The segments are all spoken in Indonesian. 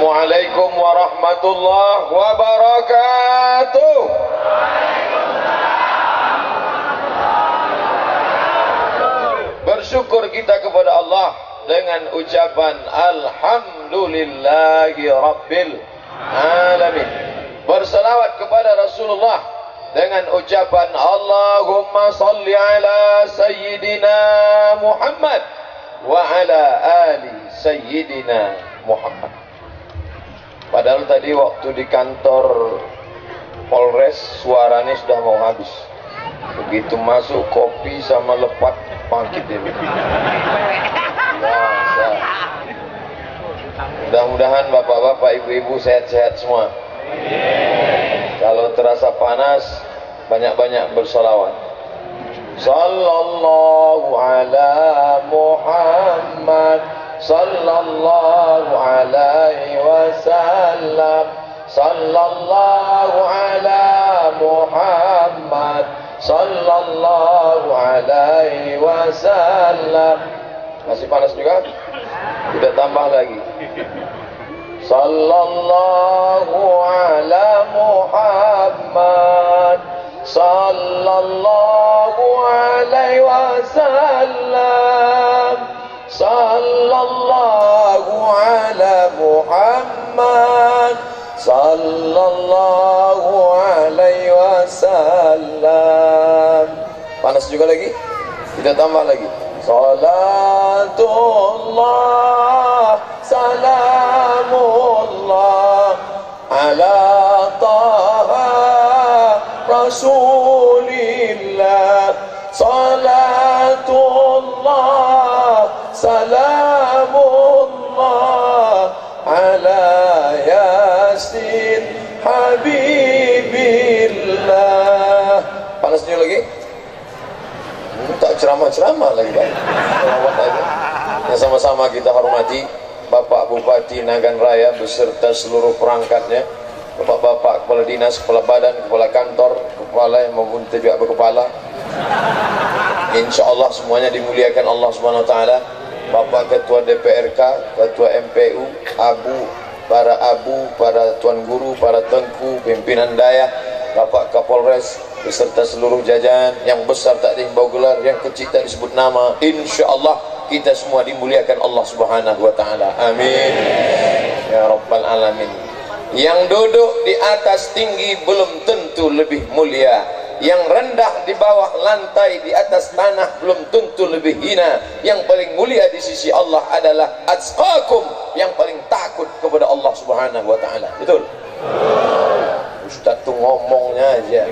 Assalamualaikum warahmatullahi wabarakatuh. Bersyukur kita kepada Allah dengan ucapan Alhamdulillahi Rabbil Alamin. Bersalawat kepada Rasulullah dengan ucapan Allahumma salli ala Sayyidina Muhammad wa ala ali Sayyidina Muhammad. Padahal tadi waktu di kantor Polres suaranya sudah mau habis. Begitu masuk kopi sama lepat bangkit dia. Mudah-mudahan bapak-bapak, ibu-ibu sehat-sehat semua. Kalau terasa panas, banyak-banyak bersolawat. Sallallahu ala Muhammad, sallallahu alaihi wasallam, sallallahu ala Muhammad, sallallahu alaihi wasallam. Masih panas juga? Kita tambah lagi. Sallallahu ala Muhammad, sallallahu alaihi wasallam, sallallahu ala Muhammad, sallallahu alaihi wasallam. Panas juga lagi? Kita tambah lagi. Salatullah, salamullah ala taha Rasulillah. Salatullah, salamullah ala Yasin Habibillah. Panasnya lagi? Tak ceramah-ceramah lagi, Pak. Yang sama-sama kita hormati Bapak Bupati Nagan Raya beserta seluruh perangkatnya, Bapak-bapak kepala dinas, kepala badan, kepala kantor, kepala yang maupun juga berkepala. Insya Allah semuanya dimuliakan Allah Subhanahu Wa Taala. Bapak Ketua DPRK, Ketua MPU, para tuan guru, para tengku, pimpinan daya, Bapak Kapolres beserta seluruh jajaran, yang besar tak dihimbau gelar, yang kecil tak disebut nama. Insya Allah kita semua dimuliakan Allah Subhanahu Wa Taala. Amin ya Rabbal Alamin. Yang duduk di atas tinggi belum tentu lebih mulia, yang rendah di bawah lantai di atas tanah belum tentu lebih hina. Yang paling mulia di sisi Allah adalah atqakum, yang paling takut kepada Allah Subhanahu Wa Taala. Betul? Ustaz tuh ngomongnya aja,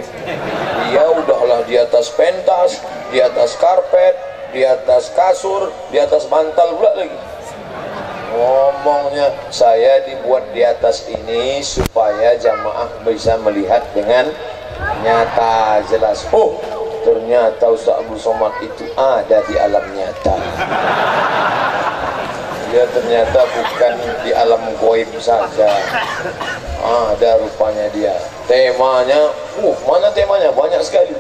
dia udahlah di atas pentas, di atas karpet, di atas kasur, di atas bantal pula lagi. Ngomongnya, saya dibuat di atas ini supaya jamaah bisa melihat dengan nyata, jelas. Oh, ternyata Ustaz Abdul Somad itu ada di alam nyata. Dia ternyata bukan di alam gaib saja, ada rupanya dia. Temanya, mana temanya? Banyak sekali.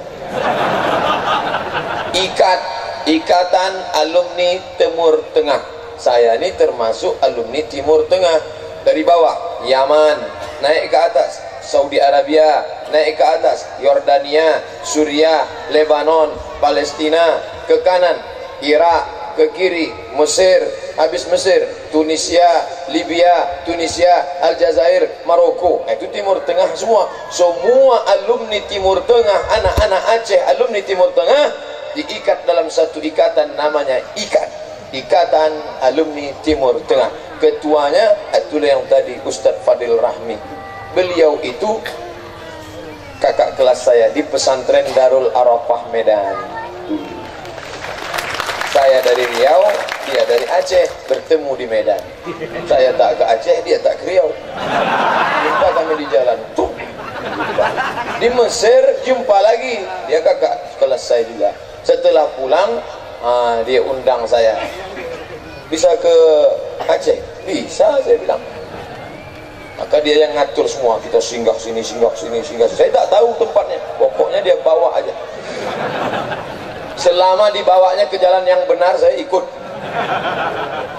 Ikatan Alumni Timur Tengah. Saya ini termasuk alumni Timur Tengah. Dari bawah Yaman, naik ke atas Saudi Arabia, naik ke atas Yordania, Suriah, Lebanon, Palestina, ke kanan Irak, ke kiri Mesir, habis Mesir Tunisia, Libya, Tunisia, Aljazair, Maroko. Itu Timur Tengah semua. Semua alumni Timur Tengah, anak-anak Aceh alumni Timur Tengah diikat dalam satu ikatan, namanya Ikatan Alumni Timur Tengah. Ketuanya itulah yang tadi Ustadz Fadil Rahmi. Beliau itu kakak kelas saya di pesantren Darul Arafah Medan. Saya dari Riau, dia dari Aceh, bertemu di Medan. Saya tak ke Aceh, dia tak ke Riau. Jumpa kami di jalan. Tuh. Di Mesir jumpa lagi, dia kakak kelas saya juga. Setelah pulang, dia undang saya. Bisa ke Aceh? Bisa, saya bilang. Maka dia yang ngatur semua. Kita singgah sini, singgah sini, singgah sini. Saya tak tahu tempatnya. Pokoknya dia bawa aja. Selama dibawanya ke jalan yang benar, saya ikut.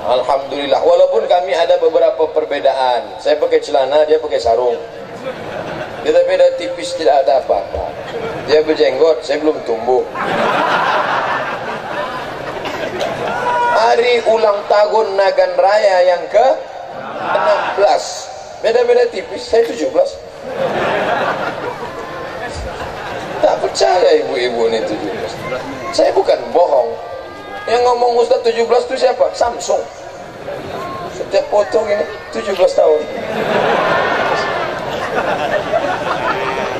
Alhamdulillah, walaupun kami ada beberapa perbedaan. Saya pakai celana, dia pakai sarung. Kita beda tipis, tidak ada apa-apa. Dia berjenggot, saya belum tumbuh. Hari ulang tahun Nagan Raya yang ke-16, beda-beda tipis, saya 17. Tak percaya ibu-ibu ini 17. Saya bukan bohong. Yang ngomong Ustaz 17 itu siapa? Samsung. Setiap foto ini 17 tahun.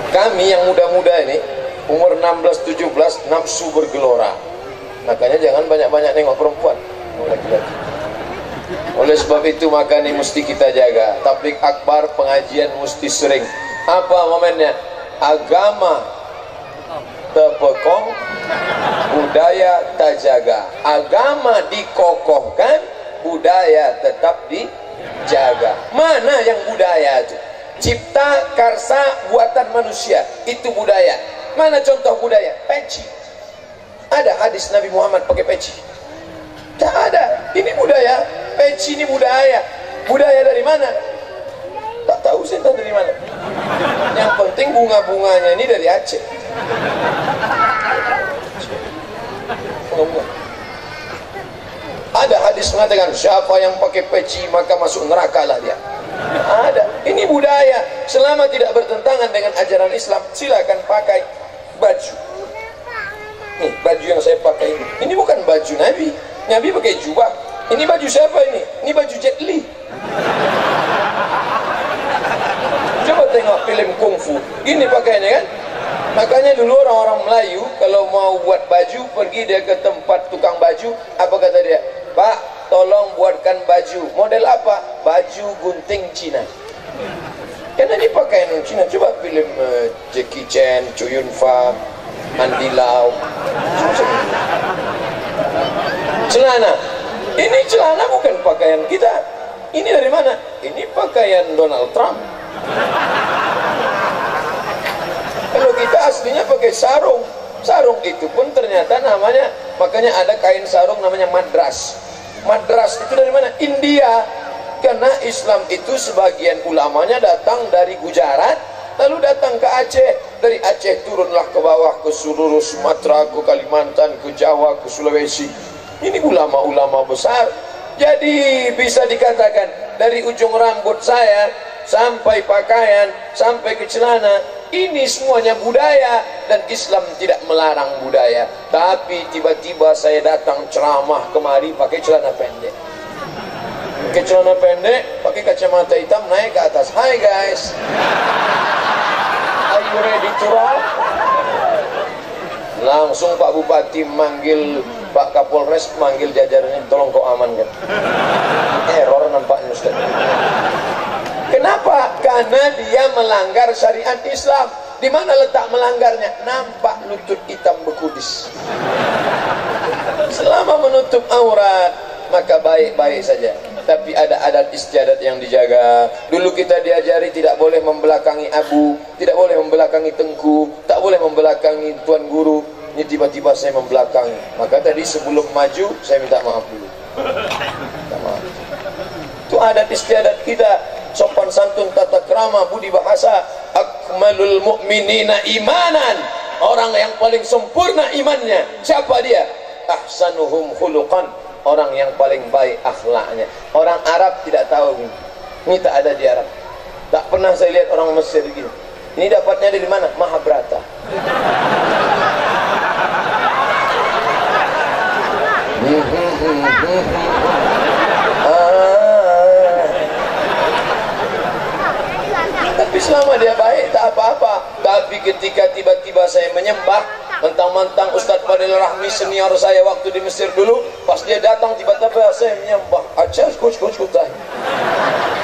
Kami yang muda-muda ini umur 16-17 nafsu bergelora. Makanya jangan banyak-banyak nengok perempuan, laki-laki. Oleh sebab itu maka ini mesti kita jaga. Tabligh akbar, pengajian mesti sering. Apa momennya? Agama terpekong, budaya terjaga. Agama dikokohkan, budaya tetap dijaga. Mana yang budaya itu? Cipta karsa buatan manusia, itu budaya. Mana contoh budaya? Peci. Ada hadis Nabi Muhammad pakai peci? Tak ada. Ini budaya. Peci ini budaya. Budaya dari mana? Tak tahu saya tahu dari mana. Yang penting bunga-bunganya ini dari Aceh. Ada hadis mengatakan siapa yang pakai peci maka masuk neraka lah dia. Ada. Ini budaya. Selama tidak bertentangan dengan ajaran Islam, silakan pakai baju. Nih baju yang saya pakai ini. Ini bukan baju Nabi. Nabi pakai jubah. Ini baju siapa ini? Ini baju Jet Li. Coba tengok film kungfu. Gini pakainya kan? Makanya dulu orang-orang Melayu kalau mau buat baju, pergi dia ke tempat tukang baju. Apa kata dia? Pak, tolong buatkan baju. Model apa? Baju gunting Cina. Karena ini pakaian Cina. Coba film Jackie Chan, Chow Yun Fat, Andy Lau. Celana. Ini celana bukan pakaian kita. Ini dari mana? Ini pakaian Donald Trump. Kalau kita aslinya pakai sarung. Sarung itu pun ternyata namanya, makanya ada kain sarung namanya madras. Madras itu dari mana? India. Karena Islam itu sebagian ulamanya datang dari Gujarat, lalu datang ke Aceh. Dari Aceh turunlah ke bawah ke seluruh Sumatera, ke Kalimantan, ke Jawa, ke Sulawesi. Ini ulama-ulama besar. Jadi bisa dikatakan dari ujung rambut saya sampai pakaian, sampai ke celana, ini semuanya budaya, dan Islam tidak melarang budaya. Tapi tiba-tiba saya datang ceramah kemari pakai celana pendek. Pakai celana pendek, pakai kacamata hitam, naik ke atas. Hi guys, are you ready to rock? Langsung Pak Bupati manggil Pak Kapolres, manggil jajarannya, tolong kau amankan. Error nampaknya Ustaz. Kenapa? Karena dia melanggar syariat Islam. Di mana letak melanggarnya? Nampak lutut hitam berkudis. Selama menutup aurat, maka baik-baik saja. Tapi ada adat istiadat yang dijaga. Dulu kita diajari tidak boleh membelakangi abu, tidak boleh membelakangi tengku, tak boleh membelakangi tuan guru. Ini tiba-tiba saya membelakangi. Maka tadi sebelum maju, saya minta maaf dulu. Minta maaf. Itu adat istiadat kita. Sopan santun, tata krama, budi bahasa. Akmalul mu'minina imanan. Orang yang paling sempurna imannya. Siapa dia? Ahsanuhum khuluqan. Orang yang paling baik akhlaknya. Orang Arab tidak tahu ini. Ini tak ada di Arab. Tak pernah saya lihat orang Mesir begini. Ini dapatnya dari mana? Mahabharata. Tapi selama dia baik tak apa-apa. Tapi ketika tiba-tiba saya menyembah, mentang-mentang Ustadz Fadil Rahmi senior saya waktu di Mesir dulu, pas dia datang tiba-tiba saya menyembah,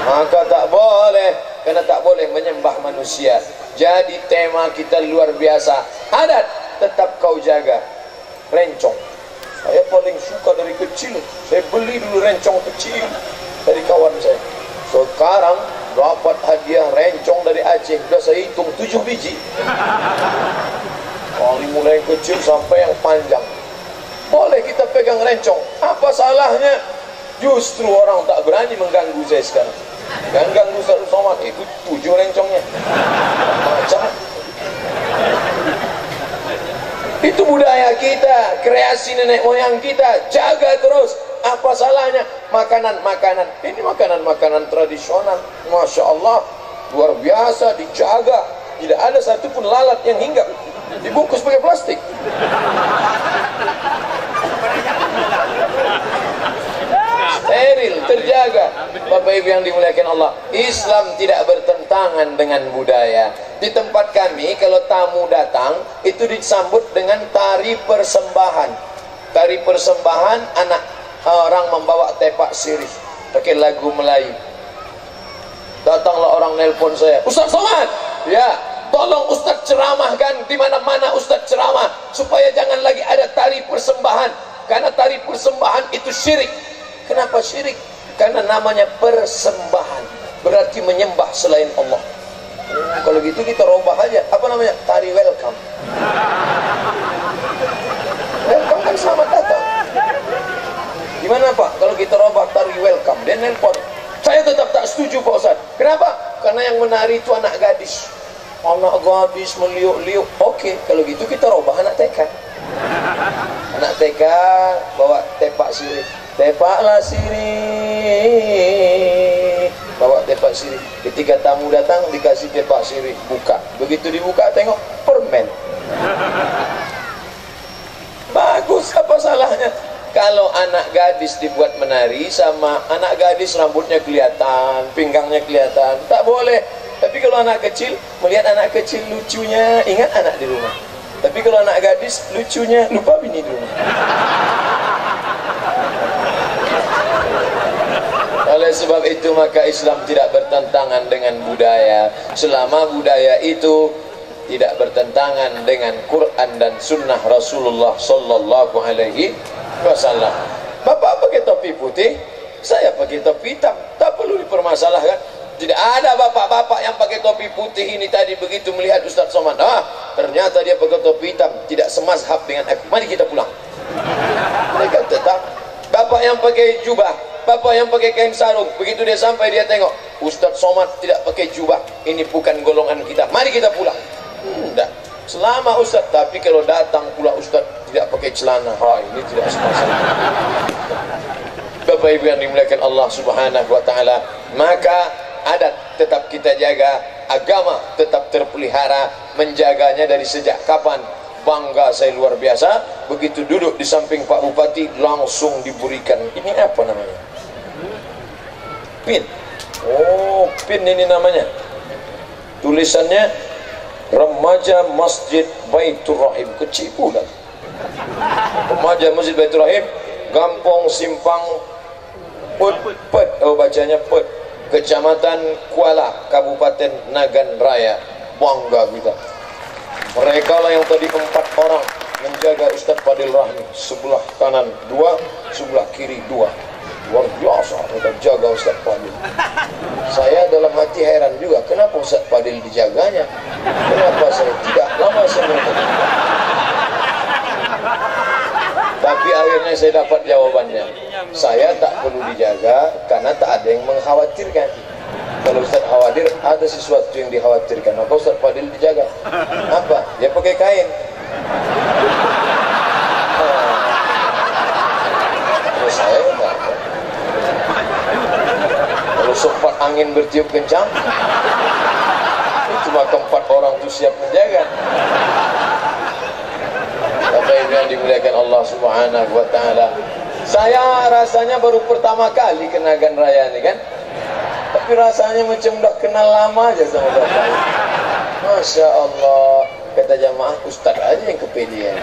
maka tak boleh, karena tak boleh menyembah manusia. Jadi tema kita luar biasa. Adat tetap kau jaga. Rencong, saya paling suka dari kecil. Saya beli dulu rencong kecil dari kawan saya. Sekarang dapat hadiah rencong dari Aceh, sudah saya hitung 7 biji. Dari mulai yang kecil sampai yang panjang. Boleh kita pegang rencong. Apa salahnya? Justru orang tak berani mengganggu saya sekarang. Jangan ganggu Ustaz Somad, itu 7 rencongnya. Macam itu budaya kita, kreasi nenek moyang kita, jaga terus. Apa salahnya? Makanan-makanan, ini makanan-makanan tradisional, Masya Allah, luar biasa, dijaga. Tidak ada satupun lalat yang hinggap. Dibungkus pakai plastik. Steril, terjaga. Bapak Ibu yang dimuliakan Allah, Islam tidak bertentangan dengan budaya. Di tempat kami kalau tamu datang itu disambut dengan tari persembahan. Tari persembahan, anak orang membawa tepak sirih pakai lagu Melayu. Datanglah orang nelpon saya, Ustaz Somad, ya, tolong Ustaz ceramahkan di mana-mana Ustaz ceramah supaya jangan lagi ada tari persembahan, karena tari persembahan itu syirik. Kenapa syirik? Karena namanya persembahan, berarti menyembah selain Allah. Kalau gitu kita robah aja, apa namanya? Tari welcome. Welcome kan selamat datang. Gimana Pak kalau kita robah tari welcome? Dia nelpon, saya tetap tak setuju Pak Ustaz. Kenapa? Karena yang menari itu anak gadis. Anak gadis meliuk-liuk. Oke, kalau gitu kita robah anak TK. Anak TK bawa tepak sirih. Tepaklah sirih, bawa tepak sirih. Ketika tamu datang dikasih tepak sirih, buka. Begitu dibuka tengok permen. Bagus, apa salahnya? Kalau anak gadis dibuat menari sama anak gadis rambutnya kelihatan, pinggangnya kelihatan, tak boleh. Tapi kalau anak kecil, melihat anak kecil lucunya, ingat anak di rumah. Tapi kalau anak gadis lucunya, lupa bini di rumah. Oleh sebab itu maka Islam tidak bertentangan dengan budaya, selama budaya itu tidak bertentangan dengan Quran dan Sunnah Rasulullah Sallallahu Alaihi Wasallam. Bapak pakai topi putih, saya pakai topi hitam, tak perlu dipermasalahkan. Tidak ada bapak-bapak yang pakai topi putih ini tadi begitu melihat Ustaz Somad, ternyata dia pakai topi hitam, tidak semazhab dengan aku, mari kita pulang. Mereka tetap. Bapak yang pakai jubah, bapak yang pakai kain sarung, begitu dia sampai dia tengok Ustaz Somad tidak pakai jubah, ini bukan golongan kita, mari kita pulang. Tidak, selama Ustaz. Tapi kalau datang pula Ustaz tidak pakai celana, ini tidak semasa. Bapak Ibu yang dimuliakan Allah Subhanahu wa taala, maka adat tetap kita jaga, agama tetap terpelihara, menjaganya dari sejak kapan? Bangga saya luar biasa, begitu duduk di samping Pak Bupati langsung diberikan, ini apa namanya? Pin. Oh, pin ini namanya. Tulisannya Remaja Masjid Baitur Rahim, kecil pula. Remaja Masjid Baitur Rahim, Gampong Simpang Pet, bacanya Pet, Kecamatan Kuala, Kabupaten Nagan Raya. Bangga kita. Mereka lah yang tadi 4 orang menjaga Ustaz Fadil Rahmi, sebelah kanan 2, sebelah kiri 2. Luar biasa mereka jaga Ustaz Fadil. Saya dalam hati heran juga, kenapa Ustaz Fadil dijaganya, kenapa saya tidak? Lama saya menunggu. Tapi akhirnya saya dapat jawabannya. Saya tak perlu dijaga karena tak ada yang mengkhawatirkan. Kalau Ustaz khawatir, ada sesuatu yang dikhawatirkan, maka Ustaz Fadil dijaga. Apa? Dia pakai kain. Kalau saya enggak. Kalau sempat angin bertiup kencang, itu maka 4 orang itu siap menjaga. Bapak Ibu yang dimuliakan Allah Subhanahu wa taala, saya rasanya baru pertama kali ke Nagan Raya ini kan, tapi rasanya macam udah kenal lama aja sama Bapak. Masya Allah, kata jamaah, Ustaz aja yang kepedean.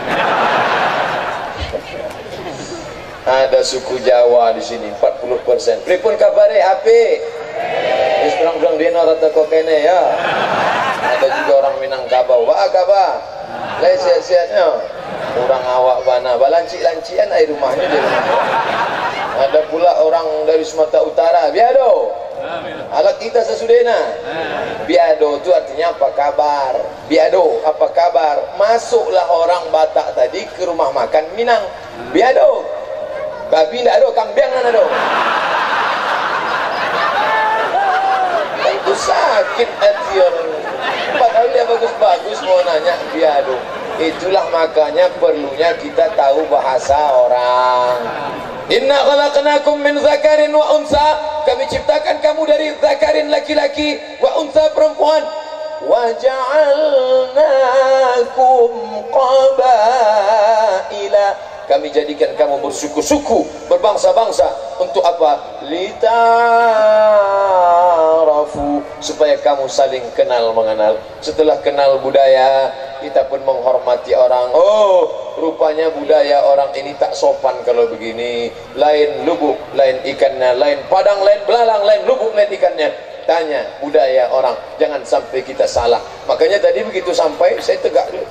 Ada suku Jawa di sini 40%. Pripun kabare ape? Wis bilang dia rata kok kene ya. Ada juga orang Minangkabau. Wa kaba. Lai siat-siatnya. Orang awak bana, balancik-lancian air rumahnya di rumah. Ada pula orang dari Sumatera Utara, biado. Alat kita sesudena. Biado itu artinya apa kabar? Biado, apa kabar? Masuklah orang Batak tadi ke rumah makan Minang. Biado. babi tidak ada, kambing kan ada. Itu sakit hati orang. Padahal dia bagus-bagus mau nanya dia aduh. Itulah makanya perlunya kita tahu bahasa orang. Inna khalaqnakum min zakarin wa unsa. Kami ciptakan kamu dari zakarin laki-laki wa unsa perempuan. Wa ja'alnakum qabaila. Kami jadikan kamu bersuku-suku, berbangsa-bangsa. Untuk apa? Lita'arafu, supaya kamu saling kenal mengenal. Setelah kenal budaya, kita pun menghormati orang. Oh, rupanya budaya orang ini tak sopan kalau begini. Lain lubuk, lain ikannya, lain padang, lain belalang, lain lubuk, lain ikannya. Tanya budaya orang, jangan sampai kita salah. Makanya tadi begitu sampai, saya tegak dulu.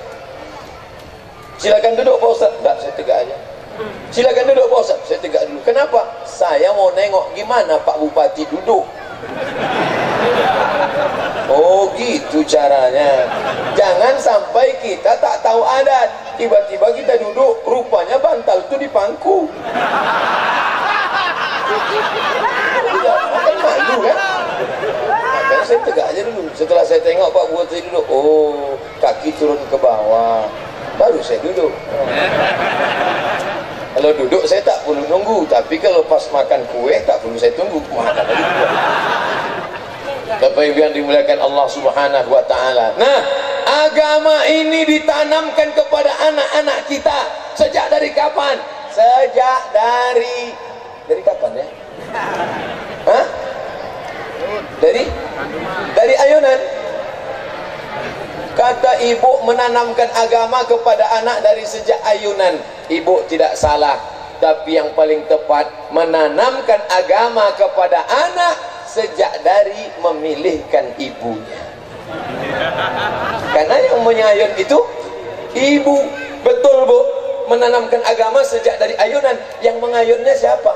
Silakan duduk Pak Ustaz. Enggak, saya tegak aja. Silakan duduk Pak Ustaz. Saya tegak dulu. Kenapa? Saya mau nengok gimana Pak Bupati duduk. Oh gitu caranya. Jangan sampai kita tak tahu adat. Tiba-tiba kita duduk, rupanya bantal itu di pangku. Kan malu kan? Makanya saya tegak aja dulu. Setelah saya tengok Pak Bupati duduk, oh kaki turun ke bawah, baru saya duduk. Kalau duduk saya tak perlu nunggu, tapi kalau pas makan kue tak perlu saya tunggu, makan aja dulu. Bapak Ibu yang dimuliakan Allah Subhanahu wa taala. Nah, agama ini ditanamkan kepada anak-anak kita sejak dari kapan? Sejak dari kapan ya? Hah? Dari ayunan. Kata ibu menanamkan agama kepada anak dari sejak ayunan. Ibu tidak salah, tapi yang paling tepat menanamkan agama kepada anak sejak dari memilihkan ibunya. Karena yang menyayun itu ibu. Betul Bu, menanamkan agama sejak dari ayunan. Yang mengayunnya siapa?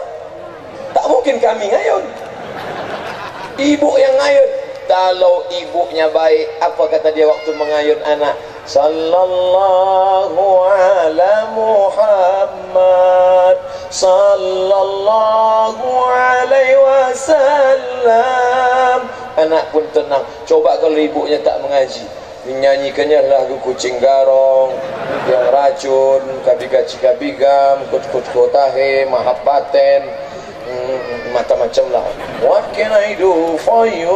Tak mungkin kami ngayun, ibu yang ngayun. Kalau ibunya baik, apa kata dia waktu mengayun anak? Sallallahu ala Muhammad, sallallahu alaihi wasallam. Anak pun tenang. Coba kalau ibunya tak mengaji, menyanyikannya lagu kucing garong, yang racun, kabiga-kabigam, kut-kut kotahe, mahabbaten, macam-macam lah. What can I do for you?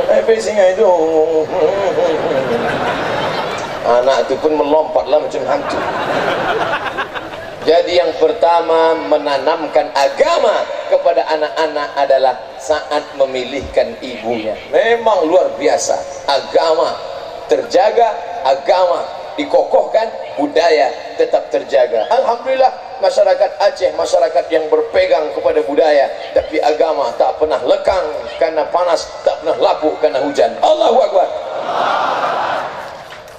Everything I do. Anak itu pun melompatlah macam hantu. Jadi yang pertama menanamkan agama kepada anak-anak adalah saat memilihkan ibunya. Memang luar biasa. Agama terjaga, agama dikokohkan, budaya tetap terjaga. Alhamdulillah masyarakat Aceh, masyarakat yang berpegang kepada budaya, tapi agama tak pernah lekang karena panas, tak pernah lapuk karena hujan. Allahu Akbar.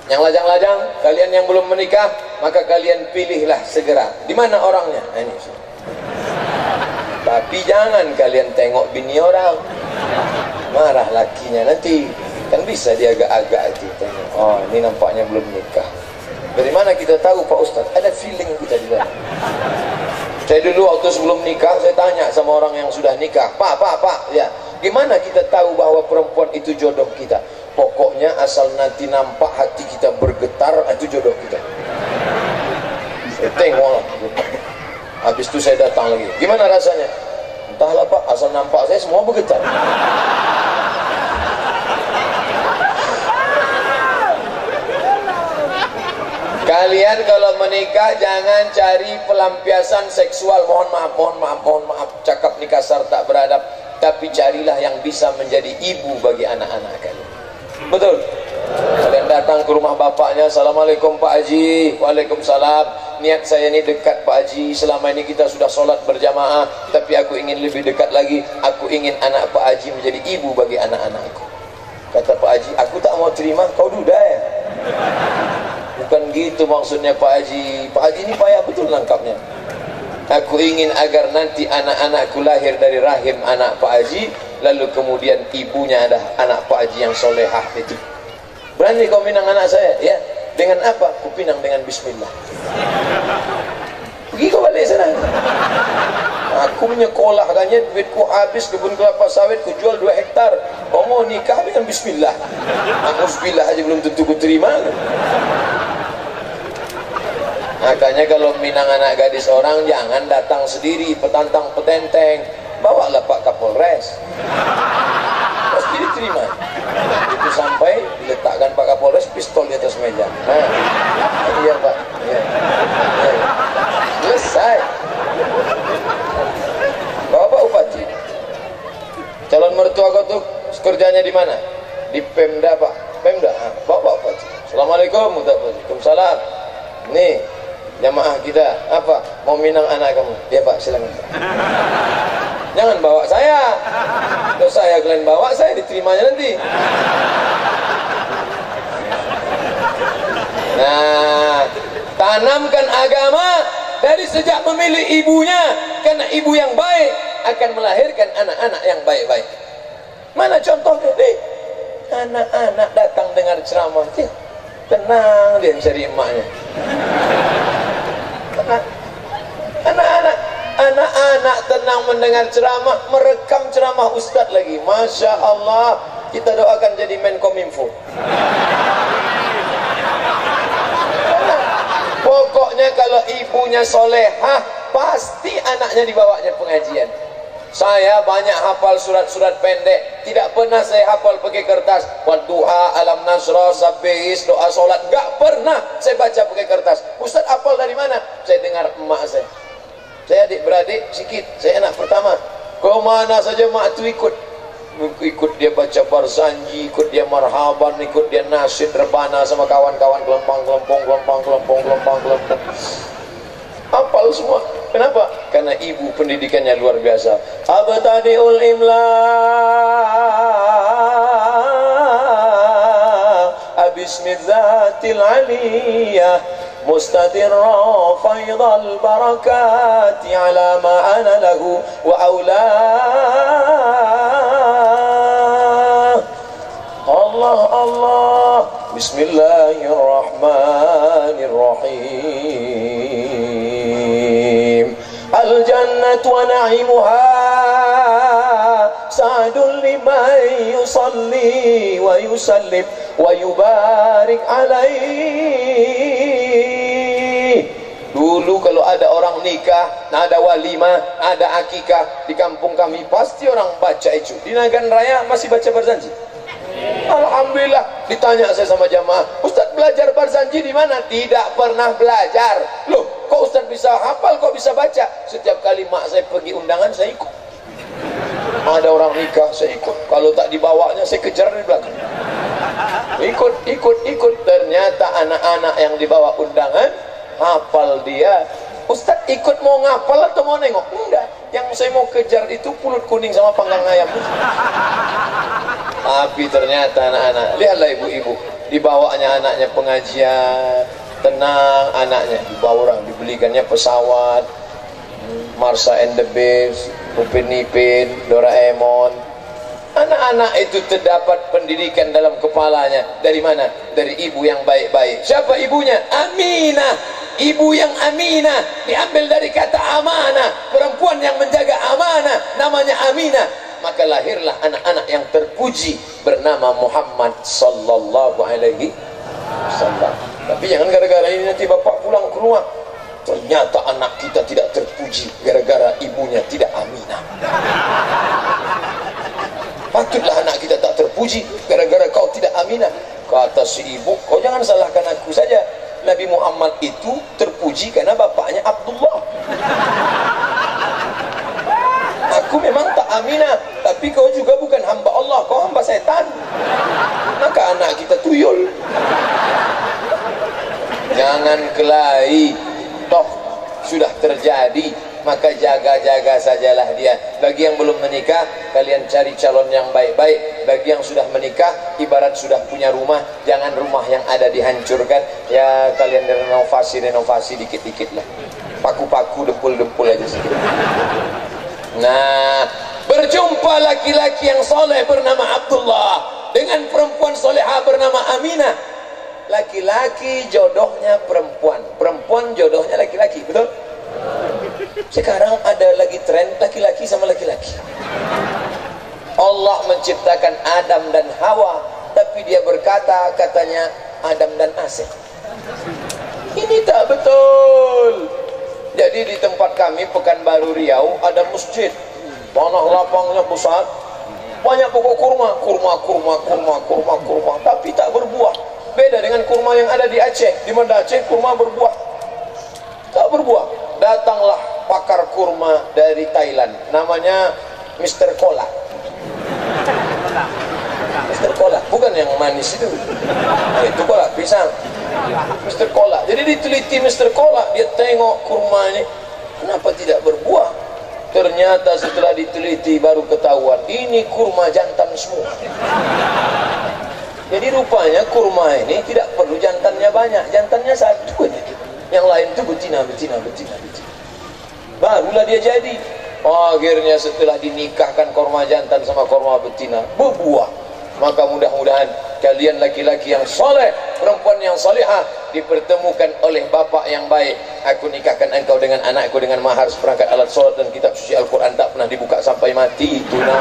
Yang lajang-lajang, kalian yang belum menikah, maka kalian pilihlah segera. Di mana orangnya? Nah, ini. Tapi jangan kalian tengok bini orang, marah lakinya nanti. Kan bisa dia agak-agak itu tengok. Oh, ini nampaknya belum nikah. Dari mana kita tahu Pak Ustaz? Ada feeling kita di dalam. Saya dulu waktu sebelum nikah, saya tanya sama orang yang sudah nikah, Pak, ya, gimana kita tahu bahwa perempuan itu jodoh kita? Pokoknya asal nanti nampak hati kita bergetar, itu jodoh kita. Saya tengok. Habis itu saya datang lagi. Gimana rasanya? Entahlah Pak, asal nampak saya semua bergetar. Kalian kalau menikah jangan cari pelampiasan seksual. Mohon maaf, cakap ni kasar tak beradab. Tapi carilah yang bisa menjadi ibu bagi anak-anak kalian. Betul? Kalian datang ke rumah bapaknya, Assalamualaikum Pak Haji. Waalaikumsalam. Niat saya ini dekat Pak Haji. Selama ini kita sudah sholat berjamaah, tapi aku ingin lebih dekat lagi. Aku ingin anak Pak Haji menjadi ibu bagi anak-anakku. Kata Pak Haji, aku tak mau terima, kau duda ya? Bukan gitu maksudnya Pak Haji. Pak Haji ini payah betul nangkapnya. Aku ingin agar nanti anak-anakku lahir dari rahim anak Pak Haji, lalu kemudian ibunya adalah anak Pak Haji yang solehah itu. Berani kau pinang anak saya? Ya. Dengan apa? Ku pinang dengan bismillah. Pergi kau balik sana. Aku menyekolahkannya, duitku habis, kebun kelapa sawit ku jual 2 hektar. Kau mau nikah dengan bismillah. Aku bismillah aja belum tentu ku terima. Makanya kalau minang anak gadis orang jangan datang sendiri petantang petenteng, bawalah Pak Kapolres, pasti diterima. Itu sampai diletakkan Pak Kapolres pistol di atas meja. Nah, iya Pak, iya. Iya. Selesai. Bapak Bupati, calon mertua kau tuh kerjanya di mana? Di Pemda Pak, Pemda. Nah, Bapak Bupati, Assalamualaikum, Waalaikumsalam. Nih jamaah kita apa mau minang anak kamu? Ya Pak, silakan. Jangan bawa saya. Kalau saya kalian bawa, saya diterimanya nanti. Nah, tanamkan agama dari sejak memilih ibunya, karena ibu yang baik akan melahirkan anak-anak yang baik-baik. Mana contohnya deh? Anak-anak datang dengar ceramah, dia tenang dia mencari emaknya. Anak-anak tenang mendengar ceramah, merekam ceramah Ustadz lagi. Masya Allah, kita doakan jadi Menkominfo. Pokoknya kalau ibunya solehah, pasti anaknya dibawanya pengajian. Saya banyak hafal surat-surat pendek, tidak pernah saya hafal pakai kertas. Wadduha, alam nasrah, sabbihis, doa solat, gak pernah saya baca pakai kertas. Ustaz hafal dari mana? Saya dengar emak saya. Saya adik-beradik sikit, saya anak pertama. Kau mana saja mak itu ikut dia baca barzanji, ikut dia marhaban, ikut dia nasyid rebana sama kawan-kawan, kelempang. Hafal semua. Kenapa? Karena ibu pendidikannya luar biasa. Abtadi'ul imla bismidzatil aliyah mustadirra faidal barakati ala ma ana lahu wa aula. Allah Allah, bismillahirrahmanirrahim. Al-jannatu wa na'imuha sa'dun liman yusalli wa yusallim wa yubarik alaih. Dulu kalau ada orang nikah, ada walimah, ada akikah di kampung kami, pasti orang baca itu. Di Nagan Raya masih baca barzanji. Alhamdulillah. Ditanya saya sama jamaah, Ustaz belajar barzanji di mana? Tidak pernah belajar. Loh, kok Ustaz bisa hafal, kok bisa baca? Setiap kali mak saya pergi undangan, saya ikut. Ada orang nikah, saya ikut. Kalau tak dibawanya, saya kejar di belakang. Ikut. Ternyata anak-anak yang dibawa undangan hafal dia. Ustaz ikut mau ngapal atau mau nengok? Enggak. Yang saya mau kejar itu pulut kuning sama panggang ayam. Tapi ternyata anak-anak, lihatlah ibu-ibu, dibawanya anaknya pengajian, tenang anaknya, dibawa orang, dibelikannya pesawat, Marsha and the Beast, Upin Ipin, Doraemon. Anak-anak itu terdapat pendidikan dalam kepalanya. Dari mana? Dari ibu yang baik-baik. Siapa ibunya? Aminah. Ibu yang aminah diambil dari kata amanah. Perempuan yang menjaga amanah namanya Aminah. Maka lahirlah anak-anak yang terpuji bernama Muhammad sallallahu alaihi wasallam. Tapi jangan gara-gara ini nanti bapak pulang ke rumah, ternyata anak kita tidak terpuji gara-gara ibunya tidak aminah. Patutlah anak kita tak terpuji gara-gara kau tidak aminah. Kata si ibu, kau jangan salahkan aku saja. Nabi Muhammad itu terpuji karena bapaknya Abdullah. Aku memang tak aminah, tapi kau juga bukan hamba Allah, kau hamba setan. Maka anak kita tuyul. Jangan kelahi, toh sudah terjadi, maka jaga-jaga sajalah dia. Bagi yang belum menikah, kalian cari calon yang baik-baik. Bagi yang sudah menikah, ibarat sudah punya rumah, jangan rumah yang ada dihancurkan. Ya kalian renovasi dikit-dikit lah. Paku-paku, dempul-dempul aja sedikit. Nah, berjumpa laki-laki yang soleh bernama Abdullah dengan perempuan solehah bernama Aminah. Laki-laki jodohnya perempuan, perempuan jodohnya laki-laki, betul? Sekarang ada lagi tren laki-laki sama laki-laki. Allah menciptakan Adam dan Hawa, tapi dia berkata, katanya Adam dan Asep. Ini tak betul. Jadi di tempat kami Pekanbaru Riau ada masjid, tanah lapangnya besar, banyak pokok kurma, tapi tak berbuah. Beda dengan kurma yang ada di Aceh. Di mana Aceh kurma berbuah, tak berbuah. Datanglah pakar kurma dari Thailand, namanya Mr. Cola. Mr. Cola, bukan yang manis itu. Nah, itu cola, pisang. Mr. Cola. Jadi diteliti Mr. Cola, dia tengok kurma ini, kenapa tidak berbuah? Ternyata setelah diteliti baru ketahuan, ini kurma jantan semua. Jadi rupanya kurma ini tidak perlu jantannya banyak, jantannya satu aja. Yang lain itu betina. Barulah dia jadi. Akhirnya setelah dinikahkan kurma jantan sama kurma betina, berbuah. Maka mudah-mudahan kalian laki-laki yang soleh, perempuan yang solehah, dipertemukan oleh bapak yang baik. Aku nikahkan engkau dengan anakku dengan mahar seperangkat alat sholat dan kitab suci Al-Quran, tak pernah dibuka sampai mati. Tunai.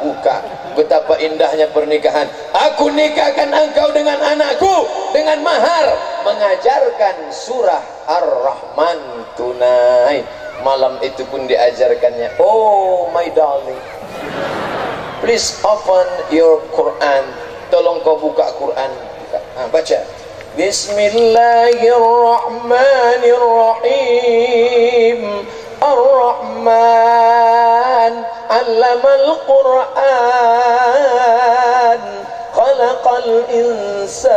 Buka. Betapa indahnya pernikahan. Aku nikahkan engkau dengan anakku dengan mahar, mengajarkan surah Ar-Rahman tunai. Malam itu pun diajarkannya. Oh my darling, please open your Quran. Tolong kau buka Quran. Baca. Bismillahirrahmanirrahim. Ar-Rahman 'allamal Quran, khalaqal insan,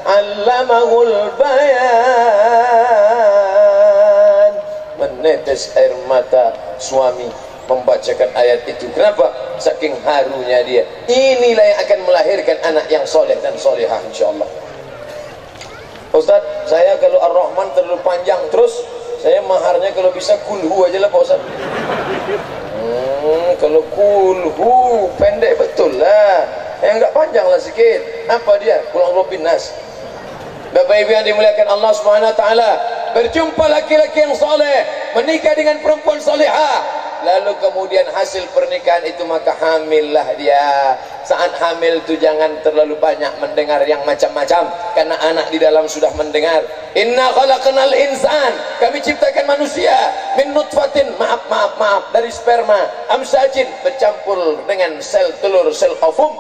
'allamahul bayan. Menetes air mata suami membacakan ayat itu. Kenapa? Saking harunya dia. Inilah yang akan melahirkan anak yang soleh dan solehah insyaallah. Ustaz, saya kalau Ar-Rahman terlalu panjang, terus saya maharnya kalau bisa kulhu aja lah Pak Ustaz. Kalau kulhu pendek betul lah, yang enggak panjang lah sikit. Apa dia? Qul a'udzu binnas. Bapak Ibu yang dimuliakan Allah Subhanahu wa taala, berjumpa laki-laki yang soleh, menikah dengan perempuan solehah, lalu kemudian hasil pernikahan itu maka hamillah dia. Saat hamil itu jangan terlalu banyak mendengar yang macam-macam, karena anak di dalam sudah mendengar. Inna khalaqnal insan, kami ciptakan manusia min nutfatin, maaf dari sperma, amsajin bercampur dengan sel telur, sel ovum,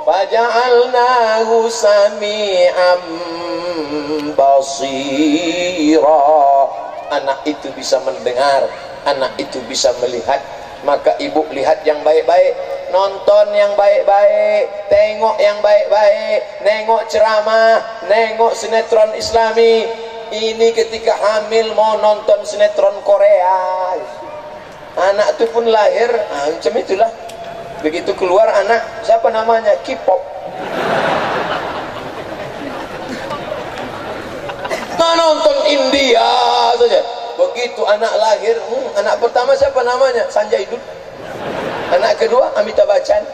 faja'alnahu sami'an basira. Anak itu bisa mendengar, anak itu bisa melihat. Maka ibu lihat yang baik-baik, nonton yang baik-baik, tengok yang baik-baik, nengok ceramah, nengok sinetron Islami. Ini ketika hamil mau nonton sinetron Korea, anak itu pun lahir macam itulah. Begitu keluar anak, siapa namanya? K-pop. Nah, nonton India saja. Begitu anak lahir, anak pertama siapa namanya? Sanjay Dutt. Anak kedua Amitabh Bachchan.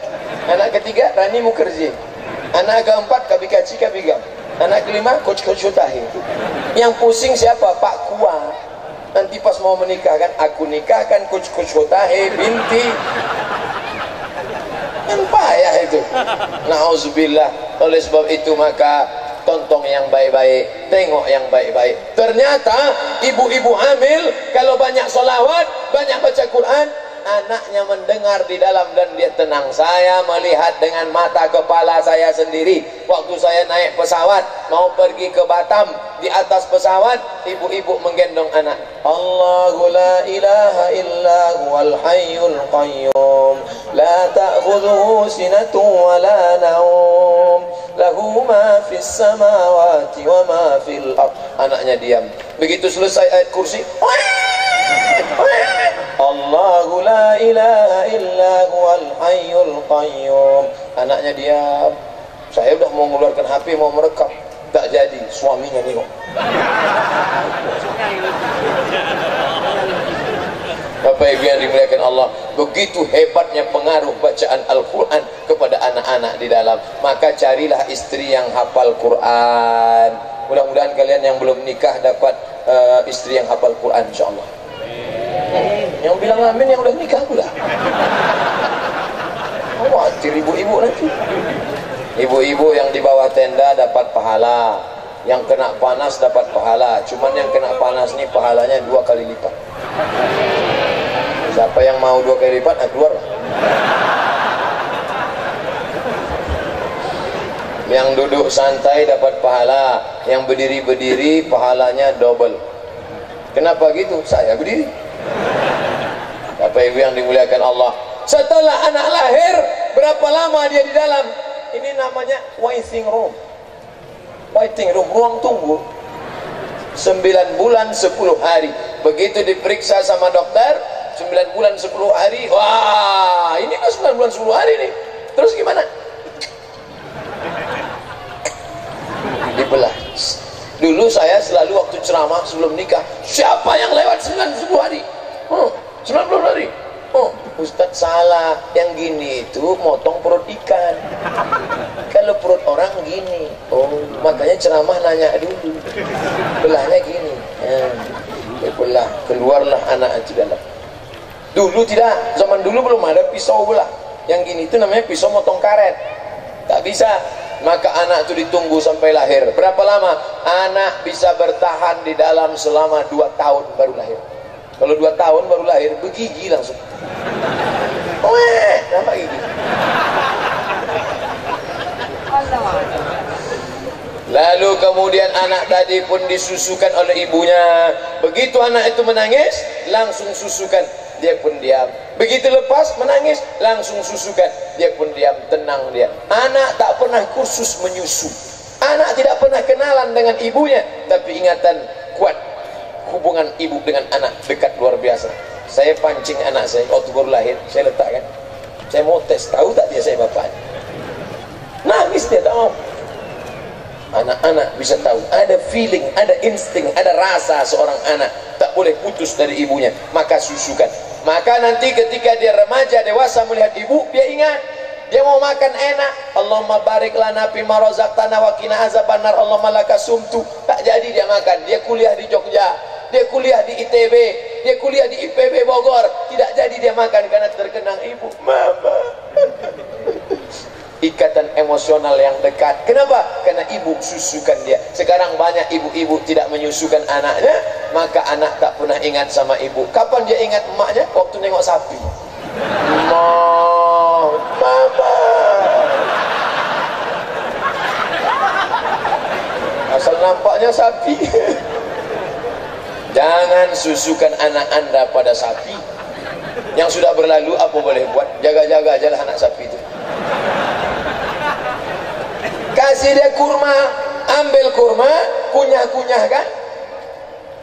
Anak ketiga Rani Mukherjee. Anak keempat Kabika Kabigam. Anak kelima Coach Shutahi. Yang pusing siapa? Pak Kua. Nanti pas mau menikah kan, aku nikahkan Coach Shutahi binti. Kan payah itu. Nauzubillah. Oleh sebab itu maka tonton yang baik-baik, tengok yang baik-baik. Ternyata ibu-ibu hamil kalau banyak sholawat, banyak baca Quran, anaknya mendengar di dalam dan dia tenang. Saya melihat dengan mata kepala saya sendiri. Waktu saya naik pesawat mau pergi ke Batam, di atas pesawat ibu-ibu menggendong anak. Allahu la ilaha illa huwal hayyul qayyum, la ta'khudhuhu sinatun wa la nawm, lahu ma fis samawati wa ma fil ard. Anaknya diam. Begitu selesai ayat kursi, Allahu la ilaha illa huwal hayyul qayyum. Anaknya diam. Saya udah mau mengeluarkan HP, mau merekam, tak jadi. Suaminya nengok. Bapak Ibu yang dimuliakan Allah, begitu hebatnya pengaruh bacaan Al-Quran kepada anak-anak. anak di dalam. Maka carilah istri yang hafal Quran. Mudah-mudahan kalian yang belum nikah dapat istri yang hafal Quran, insyaallah. Yang bilang amin yang udah nikah pula. Khawatir ibu-ibu nanti. Ibu-ibu yang di bawah tenda dapat pahala, yang kena panas dapat pahala. Cuman yang kena panas nih pahalanya 2 kali lipat. Siapa yang mau 2 kali lipat, keluar. Yang duduk santai dapat pahala, yang berdiri-berdiri pahalanya double. Kenapa gitu? Saya berdiri. Bapak Ibu yang dimuliakan Allah, setelah anak lahir, berapa lama dia di dalam? Ini namanya waiting room. Waiting room, ruang tunggu. 9 bulan 10 hari. Begitu diperiksa sama dokter, 9 bulan 10 hari. Wah, ini kan 9 bulan 10 hari nih. Terus gimana? Dibelah. Dulu saya selalu waktu ceramah sebelum nikah, siapa yang lewat 9-10 hari? 90 hari. Oh, Ustadz salah. Yang gini itu motong perut ikan. Kalau perut orang gini. Oh, makanya ceramah nanya dulu. Belahnya gini. Belah, keluarlah anak itu dalam. Dulu tidak, zaman dulu belum ada pisau belah. Yang gini itu namanya pisau motong karet. Tak bisa. Maka anak itu ditunggu sampai lahir. Berapa lama? Anak bisa bertahan di dalam selama 2 tahun baru lahir. Kalau 2 tahun baru lahir, begigi langsung. Nampak gigi. Lalu kemudian anak tadi pun disusukan oleh ibunya. Begitu anak itu menangis, langsung susukan. Dia pun diam. Begitu lepas menangis, langsung susukan. Dia pun diam, tenang dia. Anak tak pernah kursus menyusu. Anak tidak pernah kenalan dengan ibunya, tapi ingatan kuat. Hubungan ibu dengan anak dekat luar biasa. Saya pancing anak saya waktu baru lahir, saya letakkan. Saya mau tes, tahu tak dia saya bapaknya. Nangis dia tak mau. Anak-anak bisa tahu, ada feeling, ada insting, ada rasa seorang anak tak boleh putus dari ibunya. Maka susukan. Maka nanti ketika dia remaja dewasa melihat ibu, dia ingat. Dia mau makan enak. Allahumma barik lana fima razaqtana wa qina azabannar. Allahumma laka sumtu. Tak jadi dia makan. Dia kuliah di Jogja, dia kuliah di ITB, dia kuliah di IPB Bogor. Tidak jadi dia makan karena terkenang ibu. Mama. Ikatan emosional yang dekat. Kenapa? Karena ibu susukan dia. Sekarang banyak ibu-ibu tidak menyusukan anaknya, maka anak tak pernah ingat sama ibu. Kapan dia ingat emaknya? Waktu nengok sapi. Mama. Asal nampaknya sapi. Jangan susukan anak anda pada sapi. Yang sudah berlalu apa boleh buat? Jaga-jaga aja lah anak sapi itu. Kasih dia kurma, ambil kurma, kunyah-kunyahkan.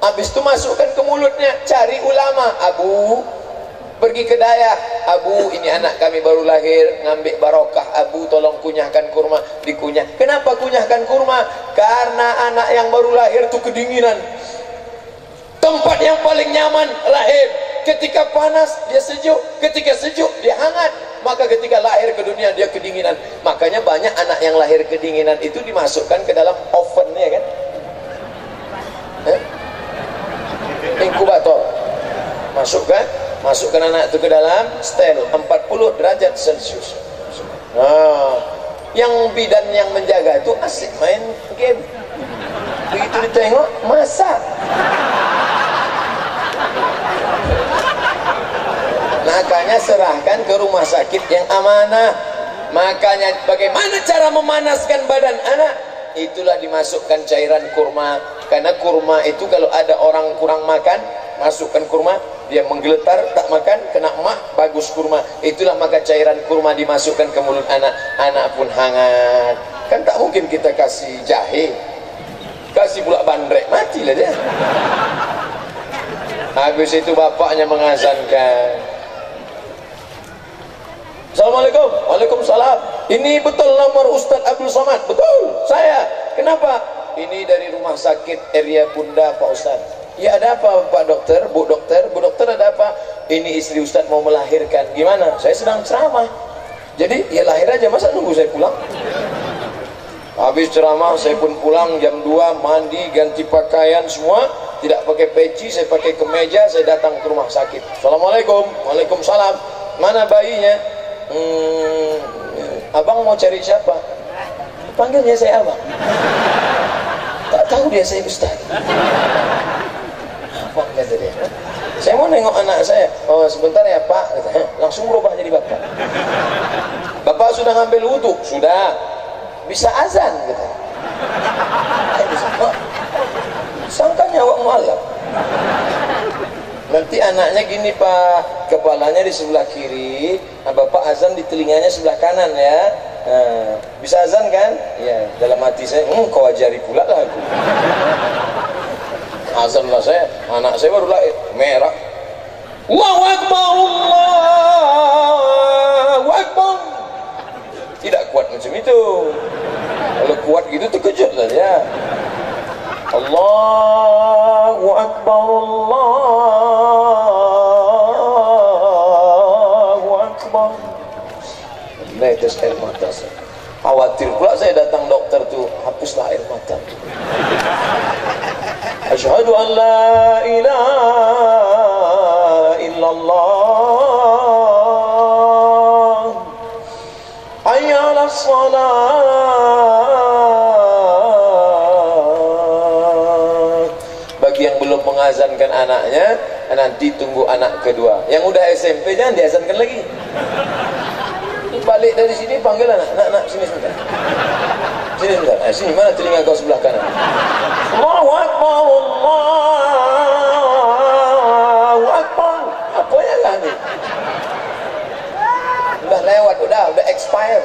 Habis itu masukkan ke mulutnya. Cari ulama. Abu, pergi ke daya. Abu, ini anak kami baru lahir, ngambil barokah. Abu, tolong kunyahkan kurma. Dikunyah. Kenapa kunyahkan kurma? Karena anak yang baru lahir itu kedinginan. Tempat yang paling nyaman rahim. Ketika panas dia sejuk, ketika sejuk dia hangat. Maka ketika lahir ke dunia dia kedinginan. Makanya banyak anak yang lahir kedinginan itu dimasukkan ke dalam oven, ya kan? Inkubator. Masukkan anak itu ke dalam setel 40 derajat Celcius. Nah, yang bidan yang menjaga itu asik main game. Begitu ditengok, masak. Makanya serahkan ke rumah sakit yang amanah. Makanya bagaimana cara memanaskan badan anak? Itulah dimasukkan cairan kurma. Karena kurma itu kalau ada orang kurang makan, masukkan kurma, dia menggeletar, tak makan, kena mah, bagus kurma. Itulah maka cairan kurma dimasukkan ke mulut anak. Anak pun hangat. Kan tak mungkin kita kasih jahe, kasih pula bandrek, matilah dia. Habis itu bapaknya mengazankan. Assalamualaikum. Waalaikumsalam. Ini betul nomor Ustadz Abdul Somad? Betul, saya. Kenapa? Ini dari rumah sakit area Bunda Pak Ustadz. Ya ada apa Pak Dokter? Bu Dokter? Bu Dokter ada apa? Ini istri Ustadz mau melahirkan. Gimana? Saya sedang ceramah. Jadi ya lahir aja, masa nunggu saya pulang? Habis ceramah saya pun pulang jam 2, mandi, ganti pakaian semua, tidak pakai peci, saya pakai kemeja, saya datang ke rumah sakit. Assalamualaikum. Waalaikumsalam. Mana bayinya? Abang mau cari siapa? Panggilnya saya abang. Tak tahu dia saya ustaz. Apa kata dia? Saya mau nengok anak saya. Oh sebentar ya pak. Langsung berubah jadi bapak. Bapak sudah ngambil wudhu? Sudah. Bisa azan gitu. Sangkanya awak mualaf. Nanti anaknya gini pak, kepalanya di sebelah kiri, nah bapak azan di telinganya sebelah kanan ya. Nah, bisa azan kan? Ya, dalam hati saya, kau ajari pula lah aku. Azan lah saya, anak saya baru lahir, merah. Allahu Akbar, Allahu Akbar. Tidak kuat macam itu. Kalau kuat gitu terkejut lah dia. Allahu Akbar, Allahu Akbar. Netes air mata saya. Khawatir pula saya datang dokter tuh, hapuslah air mata. Asyhadu an la ilaha illallah. Hayya 'alas shalah. Bagi yang belum mengazankan anaknya, nanti tunggu anak kedua. Yang udah SMP jangan diazankan lagi. Balik dari sini panggil anak, nak sini sebentar. Sini sebentar. Sini mana telinga kau sebelah kanan? Allahu Akbar, Allahu Akbar. Apanya lah ni? Udah lewat, udah expire.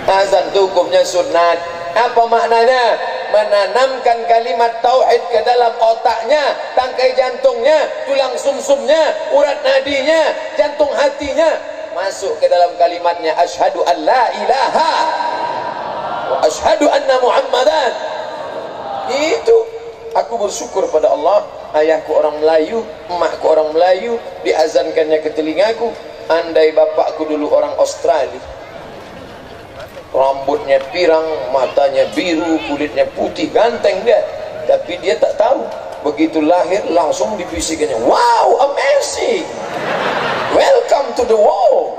Azan itu hukumnya sunat. Apa maknanya? Menanamkan kalimat tauhid ke dalam otaknya, tangkai jantungnya, tulang sumsumnya, urat nadinya, jantung hatinya, masuk ke dalam kalimatnya asyhadu an la ilaha wa asyhadu anna muhammadan. Itu aku bersyukur pada Allah, ayahku orang Melayu, emakku orang Melayu, diazankannya ke telingaku. Andai bapakku dulu orang Australia, rambutnya pirang, matanya biru, kulitnya putih, ganteng dia, tapi dia tak tahu. Begitu lahir langsung dibisikannya, wow, amazing, welcome to the world.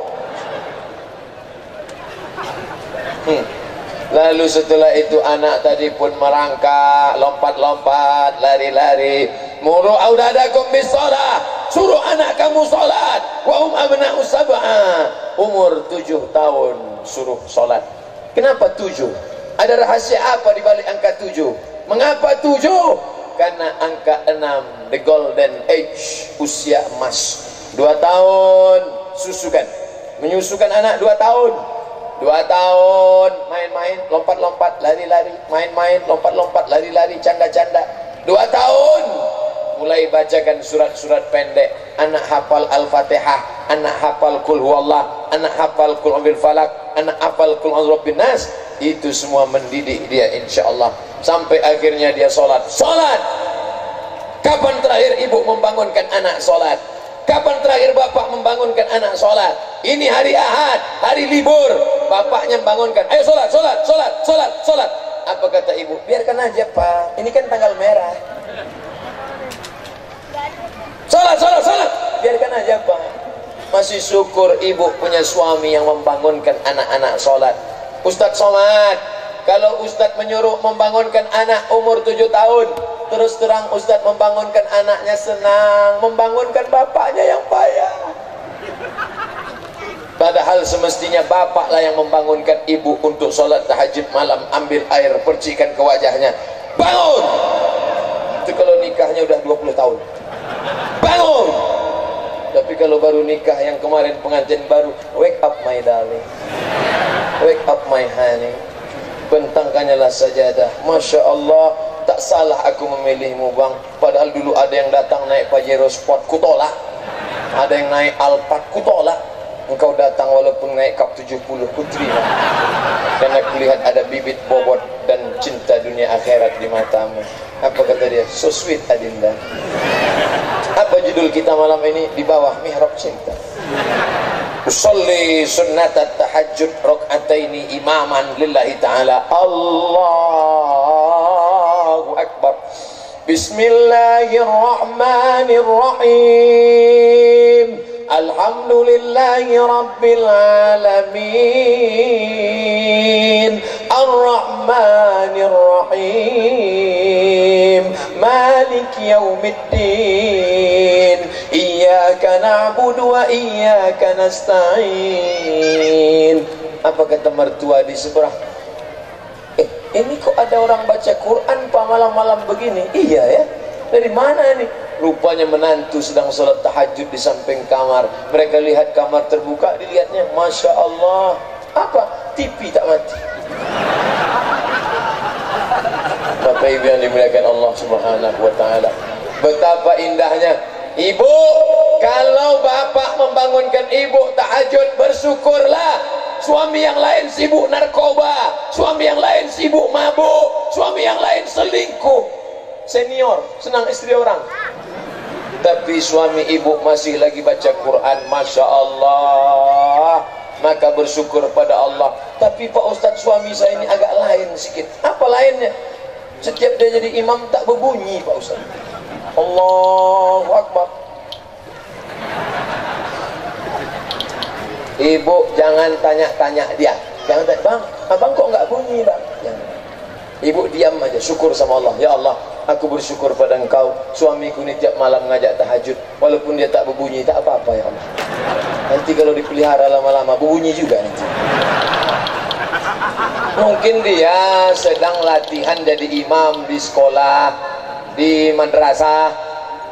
Lalu setelah itu anak tadi pun merangkak, lompat-lompat, lari-lari. Muru auladakum bis-shalah, suruh anak kamu salat. Wa hum abna'u sab'a, umur 7 tahun suruh salat. Kenapa 7? Ada rahasia apa di balik angka 7? Mengapa 7? Karena angka 6, the golden age, usia emas. 2 tahun susukan, menyusukan anak 2 tahun. 2 tahun main-main, lompat-lompat, lari-lari, main-main, lompat-lompat, lari-lari, canda-canda. 2 tahun mulai bacakan surat-surat pendek. Anak hafal Al-Fatihah, anak hafal Qul Huwallah, anak hafal Qul A'udzu Falak, anak hafal Qul A'udzu Birabbin Nas. Itu semua mendidik dia insyaallah sampai akhirnya dia salat. Salat. Kapan terakhir ibu membangunkan anak salat? Kapan terakhir bapak membangunkan anak salat? Ini hari Ahad, hari libur, bapaknya membangunkan, ayo salat, salat, salat, salat, salat. Apa kata ibu? Biarkan aja pak, ini kan tanggal merah. Salat, salat, salat, biarkan aja pak. Masih syukur ibu punya suami yang membangunkan anak-anak salat. Ustadz Somad, kalau Ustadz menyuruh membangunkan anak umur 7 tahun, terus terang Ustadz membangunkan anaknya senang, membangunkan bapaknya yang payah. Padahal semestinya bapaklah yang membangunkan ibu untuk sholat tahajud malam, ambil air, percikan ke wajahnya, bangun. Itu kalau nikahnya udah 20 tahun, bangun. Tapi kalau baru nikah yang kemarin pengantin baru, wake up my darling, wake up my honey, bentangkannya sajadah. Masya Allah, tak salah aku memilihmu bang. Padahal dulu ada yang datang naik Pajero Sport, kutolak. Ada yang naik Alphard, kutolak. Engkau datang walaupun naik kap 70, kuterima. Karena kulihat ada bibit bobot dan cinta dunia akhirat di matamu. Apa kata dia? So sweet Adinda. Apa judul kita malam ini? Di bawah mihrab cinta. usolli sunnatat tahajjud rakaataini imaman lillahi ta'ala. Allahu akbar. Bismillahirrahmanirrahim. Alhamdulillahi rabbil alamin. Ar-Rahmanir-Rahim. Malik yaumiddin. Iyyaka na'budu wa iyyaka nasta'in. Apa kata mertua di seberang? Ini kok ada orang baca Quran pak malam-malam begini? Iya ya. Dari mana ini? Rupanya menantu sedang sholat tahajud di samping kamar. Mereka lihat kamar terbuka, dilihatnya, Masya Allah. Apa? TV tak mati. Bapak Ibu yang dimuliakan Allah Subhanahu wa Ta'ala, betapa indahnya. Ibu, kalau bapak membangunkan ibu tahajud, bersyukurlah. Suami yang lain sibuk narkoba, suami yang lain sibuk mabuk, suami yang lain selingkuh. Senior, senang istri orang. Tapi suami ibu masih lagi baca Quran, Masya Allah. Maka bersyukur pada Allah. Tapi Pak Ustadz, suami saya ini agak lain sedikit. Apa lainnya? Setiap dia jadi imam tak berbunyi Pak Ustadz. Allahu Akbar. Ibu jangan tanya-tanya dia. Jangan tanya, bang, abang kok nggak bunyi bang? Jangan. Ibu diam aja, syukur sama Allah. Ya Allah, aku bersyukur pada engkau. Suamiku ini tiap malam ngajak tahajud, walaupun dia tak berbunyi, tak apa-apa ya Allah. Nanti kalau dipelihara lama-lama berbunyi juga nanti. Mungkin dia sedang latihan jadi imam di sekolah, di madrasah.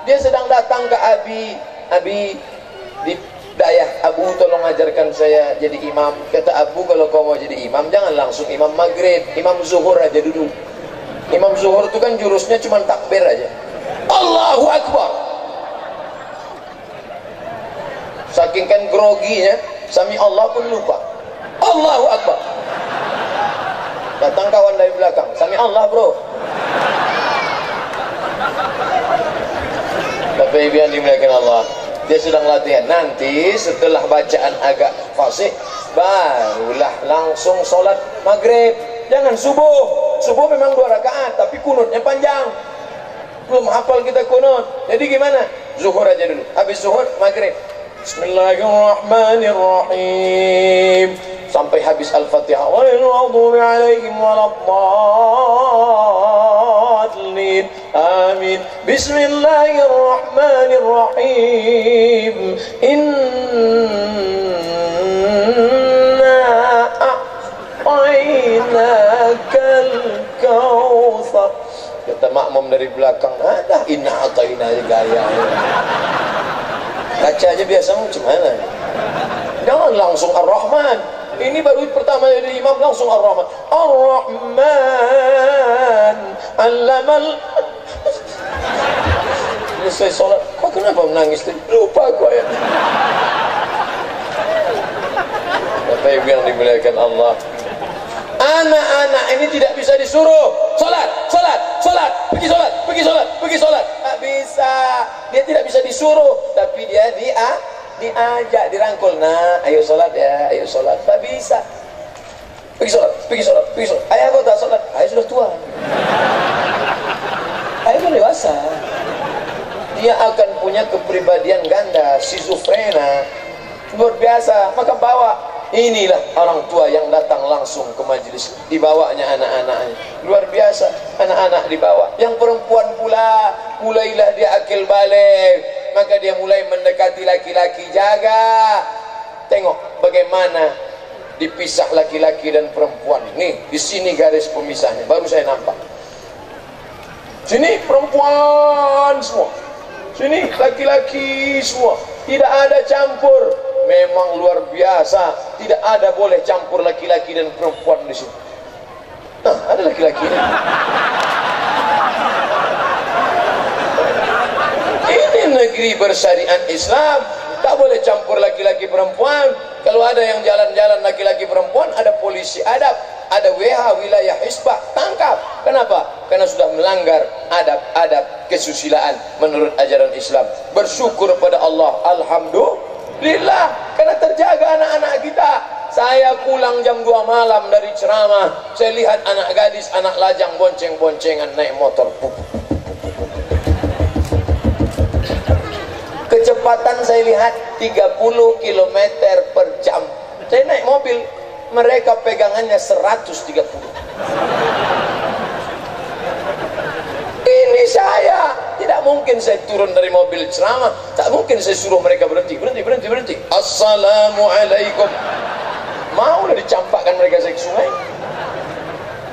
Dia sedang datang ke Abi di dayah, Abu tolong ajarkan saya jadi imam. Kata Abu, kalau kau mau jadi imam jangan langsung imam maghrib, imam zuhur aja dulu. Imam zuhur itu kan jurusnya cuma takbir aja, Allahu Akbar. Saking kan groginya, sami Allah pun lupa, Allahu Akbar. Datang kawan dari belakang, sami Allah bro. Bapak Ibu yang dimuliakan Allah, dia sedang latihan. Nanti setelah bacaan agak fasih, barulah langsung sholat maghrib. Jangan subuh. Subuh memang 2 rakaat, tapi kunutnya panjang. Belum hafal kita kunut. Jadi gimana? Zuhur aja dulu. Habis zuhur, maghrib. Bismillahirrahmanirrahim. Sampai habis Al-Fatihah. Wa'alaihim amin. Bismillahirrahmanirrahim. Inna a'tainakal kautsar. Kata makmum dari belakang, ada inna a'taina gaya. Baca aja biasa macam mana? Jangan langsung Ar-Rahman. Ini baru pertama jadi imam langsung Ar-Rahman. Ar-Rahman allamal. Selesai sholat, kok kenapa menangis? Lupa kok ya. Bapak Ibu yang dimuliakan Allah, anak-anak ini tidak bisa disuruh sholat, pergi sholat. Tak bisa. Dia tidak bisa disuruh, tapi dia diajak, dirangkul. Nah, ayo sholat ya, ayo sholat. Tak bisa. Pergi sholat. Ayah kau tak sholat? Ayah sudah tua. Ayah sudah dewasa. Dia akan punya kepribadian ganda, schizofrenia, luar biasa. Maka bawa. Inilah orang tua yang datang langsung ke majelis, dibawanya anak-anaknya, luar biasa. Anak-anak dibawa. Yang perempuan pula, mulailah dia akil balik, maka dia mulai mendekati laki-laki. Jaga, tengok bagaimana dipisah laki-laki dan perempuan. Nih, di sini garis pemisahnya, baru saya nampak. Sini perempuan semua, sini laki-laki semua, tidak ada campur. Memang luar biasa, tidak ada boleh campur laki-laki dan perempuan di sini. Nah, ada laki-laki. Ini negeri bersyariat Islam, tak boleh campur laki-laki perempuan. Kalau ada yang jalan-jalan laki-laki perempuan, ada polisi adab, ada WH wilayah Hisbah, tangkap. Kenapa? Karena sudah melanggar adab-adab kesusilaan menurut ajaran Islam. Bersyukur pada Allah, alhamdulillah. Alhamdulillah, karena terjaga anak-anak kita. Saya pulang jam 2 malam dari ceramah, saya lihat anak gadis, anak lajang bonceng-boncengan naik motor. Kecepatan saya lihat 30 km per jam. Saya naik mobil, mereka pegangannya 130. Ini saya, tidak mungkin saya turun dari mobil ceramah, tak mungkin saya suruh mereka berhenti. Assalamualaikum. Maulah dicampakkan mereka saya ke sungai.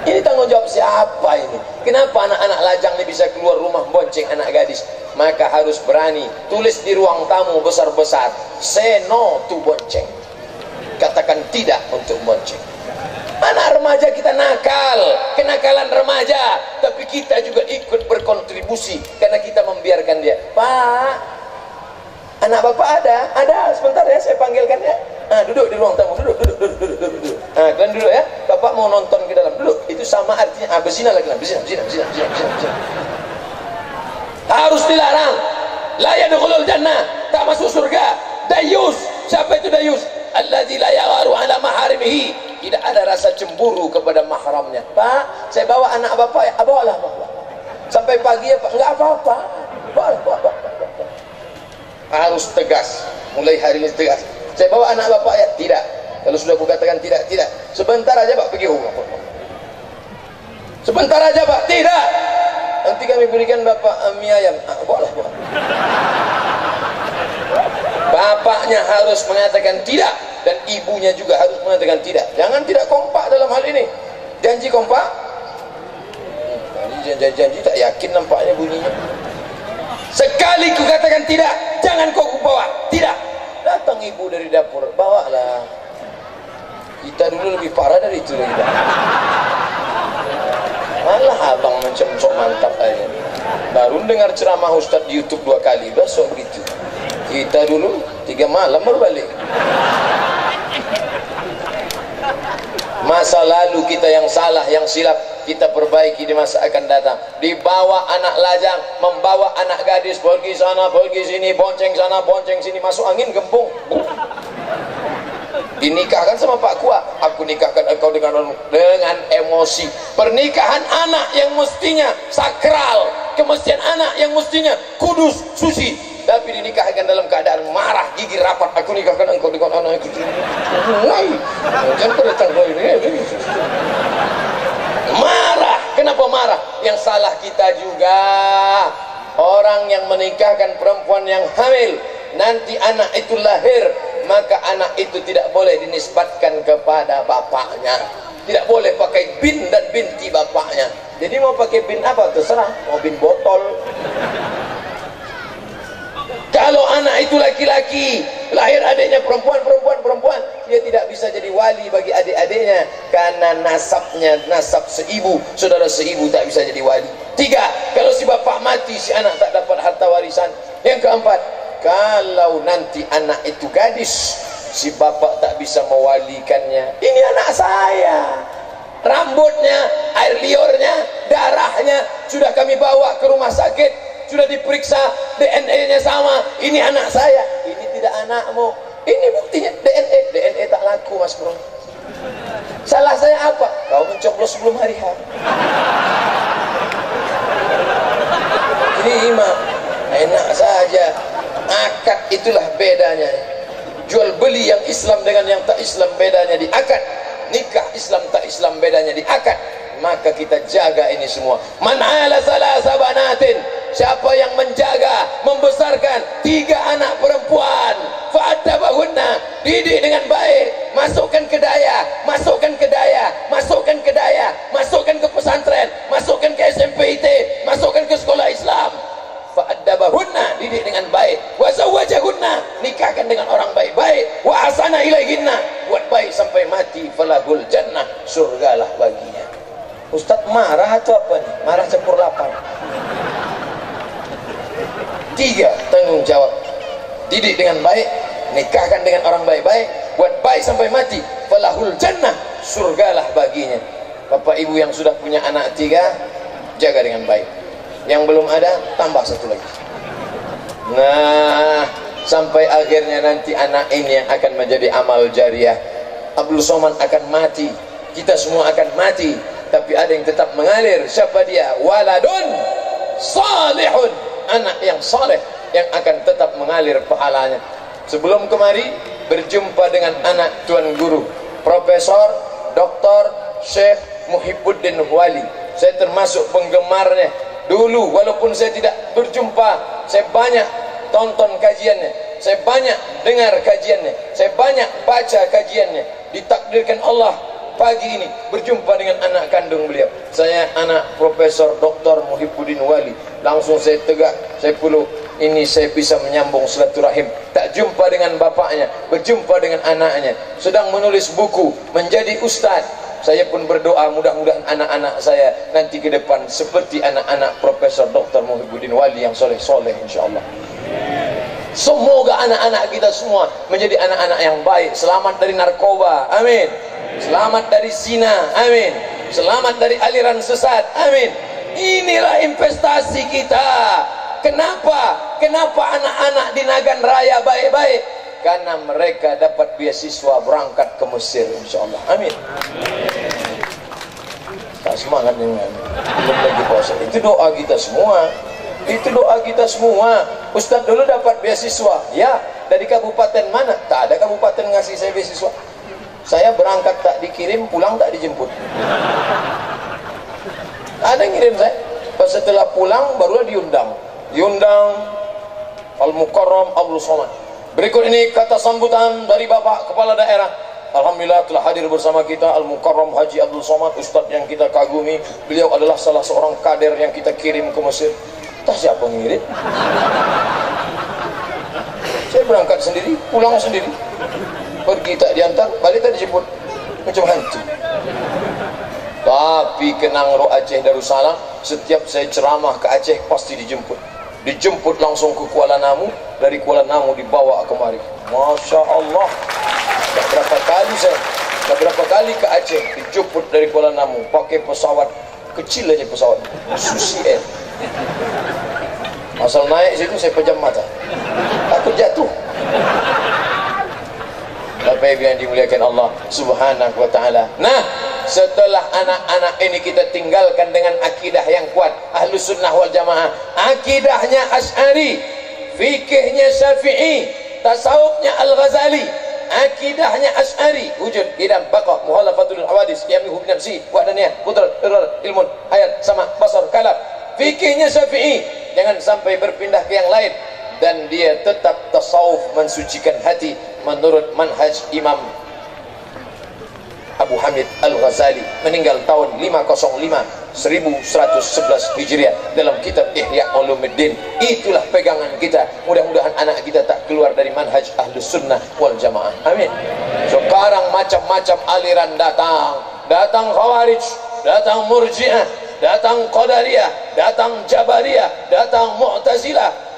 Ini tanggung jawab siapa ini? Kenapa anak-anak lajang ini bisa keluar rumah bonceng anak gadis? Maka harus berani tulis di ruang tamu besar-besar, say no to bonceng. Katakan tidak untuk bonceng. Anak remaja kita nakal, kenakalan remaja, tapi kita juga ikut berkontribusi karena kita membiarkan dia. Pak, anak bapak ada, sebentar ya, saya panggilkan ya. Duduk di ruang tamu, duduk. Kalian duduk ya, bapak mau nonton ke dalam, duduk. Itu sama artinya, berzina lagi, berzina. Harus dilarang. La yadkhulul jannah, tak masuk surga. Dayus, siapa itu dayus? Alladzi la yagharu ala maharimihi, tidak ada rasa cemburu kepada mahramnya. Pak, saya bawa anak bapak ya, bawalah. Sampai pagi ya Pak, enggak apa-apa. Bawa. Harus tegas, mulai hari ini tegas. Saya bawa anak bapak ya, tidak. Kalau sudah aku katakan tidak. Sebentar aja Pak pergi rumah. Sebentar aja Pak, tidak. Nanti kami berikan bapak mie ayam. Bawalah. Bapaknya harus mengatakan tidak, dan ibunya juga harus mengatakan tidak. Jangan tidak kompak dalam hal ini. Janji kompak. Janji tak yakin nampaknya bunyinya. Sekali ku katakan tidak, jangan kau bawa. Tidak. Datang ibu dari dapur, bawalah. Kita dulu lebih parah dari itu lagi. Malah abang macam sok mantap aja. Baru dengar ceramah Ustadz di YouTube 2 kali, besok gitu. Kita dulu 3 malam baru balik. Masa lalu kita yang salah, yang silap, kita perbaiki di masa akan datang. Dibawa anak lajang, membawa anak gadis, pergi sana, pergi sini, bonceng sana, bonceng sini, masuk angin gembung. Dinikahkan sama Pak Kua, aku nikahkan engkau dengan emosi. Pernikahan anak yang mestinya sakral, kemestian anak yang mestinya kudus, suci, tapi dinikahkan dalam keadaan marah, gigi rapat. Aku nikahkan engkau dengan anak itu. Jangan datang ini. Marah. Kenapa marah? Yang salah kita juga. Orang yang menikahkan perempuan yang hamil, nanti anak itu lahir, maka anak itu tidak boleh dinisbatkan kepada bapaknya. Tidak boleh pakai bin dan binti bapaknya. Jadi mau pakai bin apa terserah, mau bin botol. Kalau anak itu laki-laki, lahir adiknya perempuan, dia tidak bisa jadi wali bagi adik-adiknya karena nasabnya nasab seibu, saudara seibu tak bisa jadi wali. 3, kalau si bapak mati, si anak tak dapat harta warisan. Yang keempat, kalau nanti anak itu gadis, si bapak tak bisa mewalikannya. Ini anak saya, rambutnya, air liurnya, darahnya sudah kami bawa ke rumah sakit, sudah diperiksa, DNA-nya sama. Ini anak saya, ini tidak anakmu. Ini buktinya DNA tak laku, Mas Bro. Salah saya apa? Kau mencoblos sebelum hari H. Terima, enak saja. Akad itulah bedanya. Jual beli yang Islam dengan yang tak Islam bedanya di akad. Nikah Islam tak Islam bedanya di akad. Maka kita jaga ini semua. Man ala salasa banatin, siapa yang menjaga, membesarkan 3 anak perempuan, fa'adabahunna, didik dengan baik, masukkan ke daya, masukkan ke pesantren, masukkan ke SMP IT, masukkan ke sekolah Islam. Fa'adabahunna, didik dengan baik, wa zawwajahunna, nikahkan dengan orang baik-baik, wa ahsana ilaihinna, buat baik sampai mati, falahul jannah, surgalah baginya. Ustadz marah atau apa nih? Marah campur lapar. 3, tanggung jawab. Didik dengan baik, nikahkan dengan orang baik-baik, buat baik sampai mati, falahul jannah, surgalah baginya. Bapak ibu yang sudah punya anak 3, jaga dengan baik. Yang belum ada, tambah 1 lagi. Nah, sampai akhirnya nanti anak ini yang akan menjadi amal jariah. Abdul Somad akan mati, kita semua akan mati, tapi ada yang tetap mengalir. Siapa dia? Waladun salihun, anak yang saleh yang akan tetap mengalir pahalanya. Sebelum kemari berjumpa dengan anak Tuan Guru Profesor Dr. Syekh Muhibbuddin Wali. Saya termasuk penggemarnya dulu, walaupun saya tidak berjumpa, saya banyak tonton kajiannya, saya banyak dengar kajiannya, saya banyak baca kajiannya. Ditakdirkan Allah pagi ini berjumpa dengan anak kandung beliau. Saya anak Profesor Dr. Muhibbuddin Wali. Langsung saya tegak, saya peluk. Ini saya bisa menyambung silaturahim. Tak jumpa dengan bapaknya, berjumpa dengan anaknya. Sedang menulis buku, menjadi ustaz. Saya pun berdoa mudah-mudahan anak-anak saya nanti ke depan seperti anak-anak Profesor Dr. Muhibbuddin Wali yang soleh-soleh insyaAllah. Semoga anak-anak kita semua menjadi anak-anak yang baik, selamat dari narkoba, amin. Selamat dari zina, amin. Selamat dari aliran sesat, amin. Inilah investasi kita. Kenapa? Kenapa anak-anak di Nagan Raya baik-baik? Karena mereka dapat beasiswa berangkat ke Mesir insyaAllah, amin. Tak semangat nih, belum lagi puasa. Itu doa kita semua. Itu doa kita semua. Ustaz dulu dapat beasiswa, ya. Dari kabupaten mana? Tak ada kabupaten ngasih saya beasiswa. Saya berangkat tak dikirim, pulang tak dijemput. Ada yang ngirim saya. Pas setelah pulang barulah diundang Al-Mukarram Abdul Somad. Berikut ini kata sambutan dari Bapak Kepala Daerah. Alhamdulillah telah hadir bersama kita Al-Mukarram Haji Abdul Somad, Ustadz yang kita kagumi. Beliau adalah salah seorang kader yang kita kirim ke Mesir. Entah siapa ngirim. Saya berangkat sendiri, pulang sendiri. Pergi tak diantar, balik tak dijemput. Macam hantu. Tapi kenang roh Aceh Darussalam, setiap saya ceramah ke Aceh pasti dijemput. Dijemput langsung ke Kuala Namu, dari Kuala Namu dibawa kemari. Masya Allah. Dah berapa kali ke Aceh, dijemput dari Kuala Namu pakai pesawat kecil aja, pesawat Susi Air. Asal naik situ saya pejam mata, takut jatuh. Bapak Ibu yang dimuliakan Allah Subhanahu wa ta'ala. Nah, setelah anak-anak ini kita tinggalkan dengan akidah yang kuat, Ahlus Sunnah wal Jamaah, akidahnya Asy'ari, fikihnya Syafi'i, tasawufnya Al-Ghazali, akidahnya Asy'ari, wujud, idam, baqa, muhalafatul hawadis, yamihu binafsi, wahdaniyah, qudrat, ilmun, ayat, sama, basar, kalam. Fikihnya Syafi'i, jangan sampai berpindah ke yang lain. Dan dia tetap tasawuf, mensucikan hati menurut manhaj Imam Abu Hamid Al-Ghazali, meninggal tahun 1111 Hijriah, dalam kitab Ihya Ulumuddin. Itulah pegangan kita. Mudah-mudahan anak kita tak keluar dari manhaj Ahlus Sunnah wal Jamaah, amin. Sekarang macam-macam aliran datang Khawarij, datang Murji'ah, datang Qadariyah, datang Jabariyah, datang Mu'tazilah,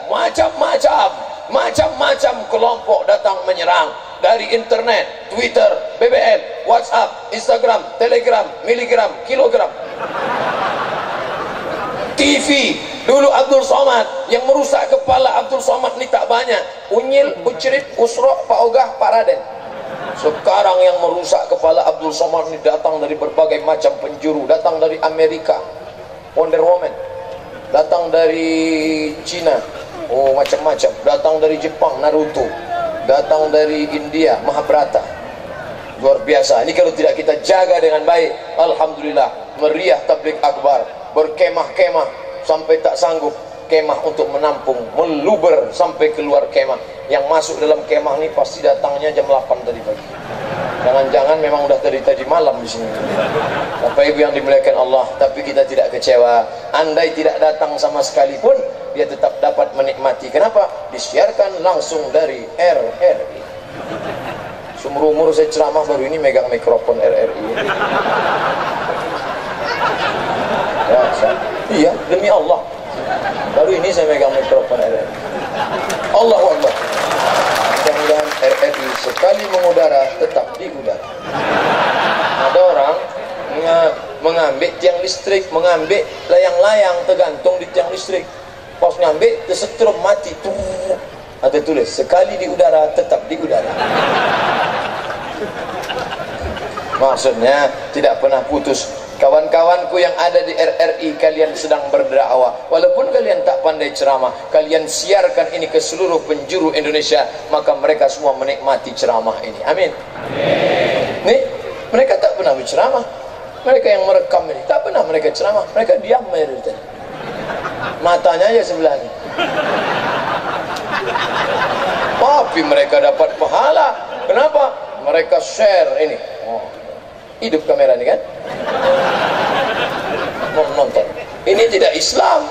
macam-macam kelompok datang menyerang dari internet, Twitter, BBM, WhatsApp, Instagram, Telegram, miligram, kilogram, TV. Dulu Abdul Somad yang merusak kepala Abdul Somad ni tak banyak, Unyil, Ucrit, Usrok, Pak Ogah, Pak Raden. Sekarang yang merusak kepala Abdul Somad ni datang dari berbagai macam penjuru, datang dari Amerika, Wonder Woman, datang dari Cina, oh macam-macam, datang dari Jepang, Naruto, datang dari India, Mahabharata. Luar biasa. Ini kalau tidak kita jaga dengan baik, alhamdulillah, meriah tabligh akbar, berkemah-kemah sampai tak sanggup kemah untuk menampung, meluber sampai keluar kemah. Yang masuk dalam kemah ini pasti datangnya jam 8 tadi pagi. Jangan-jangan memang udah tadi malam di sini. Bapak Ibu yang dimuliakan Allah, tapi kita tidak kecewa. Andai tidak datang sama sekali pun, dia tetap dapat menikmati. Kenapa? Disiarkan langsung dari RRI. Seumur umur saya ceramah, baru ini megang mikrofon RRI. Ya, iya, demi Allah. Baru ini saya megang mikrofon RRI. Allahu Akbar. Mudah-mudahan RRI sekali mengudara tetap di udara. Ada orang mengambil tiang listrik, mengambil layang-layang tergantung di tiang listrik. Pas ngambil tersetrum mati tuh. Ada tulis, sekali di udara tetap di udara. Maksudnya tidak pernah putus. Kawan-kawanku yang ada di RRI, kalian sedang berdakwah, walaupun kalian tak pandai ceramah, kalian siarkan ini ke seluruh penjuru Indonesia, maka mereka semua menikmati ceramah ini. Amin. Nih, mereka tak pernah berceramah. Mereka yang merekam ini tak pernah mereka ceramah, mereka diam aja, matanya aja sebelah ini. Tapi mereka dapat pahala. Kenapa? Mereka share ini. Oh, hidup kamera ini kan? Mau nonton. Ini tidak Islam.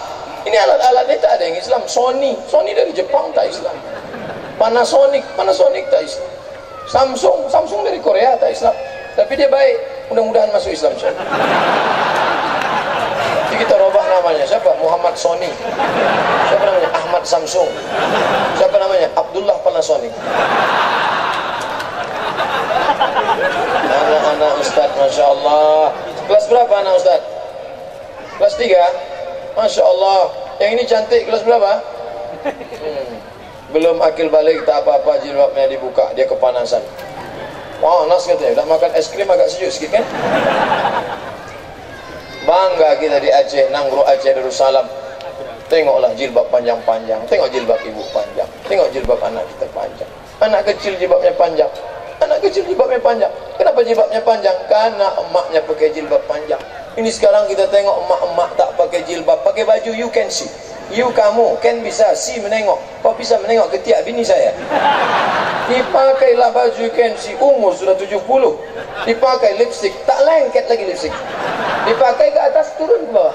Ini alat-alatnya tak ada yang Islam. Sony dari Jepang tak Islam. Panasonic tak Islam. Samsung dari Korea tak Islam. Tapi dia baik. Mudah-mudahan masuk Islam. Jadi kita robah namanya. Siapa? Muhammad Sony. Siapa namanya? Ahmad Samsung. Siapa namanya? Abdullah Panasonic. Anak-anak Ustadz, Masya Allah. Kelas berapa anak Ustadz? Kelas 3? Masya Allah. Yang ini cantik, kelas berapa? Belum akil balik, tak apa-apa, jilbabnya dibuka, dia kepanasan. Wah, Nas katanya, udah makan es krim agak sejuk sedikit kan? Bangga kita di Aceh, Nanggro Aceh Darussalam. Tengoklah jilbab panjang-panjang, tengok jilbab ibu panjang, tengok jilbab anak kita panjang. Anak kecil jilbabnya panjang. Anak kecil jilbabnya panjang. Kenapa jilbabnya panjang? Karena emaknya pakai jilbab panjang. Ini sekarang kita tengok emak-emak tak pakai jilbab, pakai baju you can see. You kamu kan bisa see menengok. Kau bisa menengok ketiak bini saya. Dipakailah baju you can see, umur sudah 70. Dipakai lipstick, tak lengket lagi lipstick. Dipakai ke atas, turun ke bawah.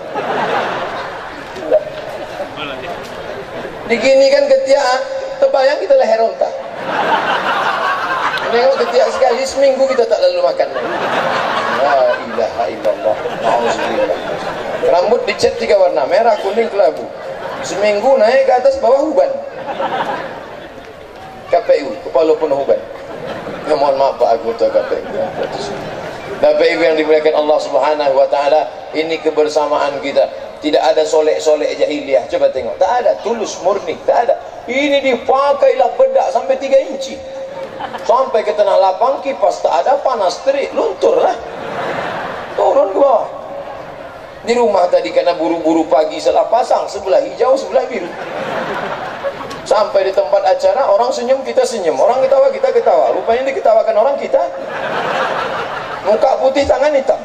Diginikan ketiak, terbayang kita leher onta. Menengok ketiak sekali seminggu kita tak lalu makan. La ilaha illallah. Alhamdulillah. Rambut dicat 3 warna, merah, kuning, kelabu. Seminggu naik ke atas, bawah uban. KPU, kepala penuh uban. Ya, mohon maaf Pak anggota KPU. KPU yang dimuliakan Allah Subhanahu wa taala, ini kebersamaan kita. Tidak ada solek-solek jahiliyah. Coba tengok, tak ada, tulus murni, tak ada. Ini dipakailah bedak sampai 3 inci. Sampai ke tanah lapang, kipas tak ada, panas terik, luntur lah. Turun ke bawah. Di rumah tadi karena buru-buru pagi salah pasang, sebelah hijau, sebelah biru. Sampai di tempat acara, orang senyum, kita senyum. Orang ketawa, kita ketawa. Rupanya diketawakan orang, kita muka putih, tangan hitam.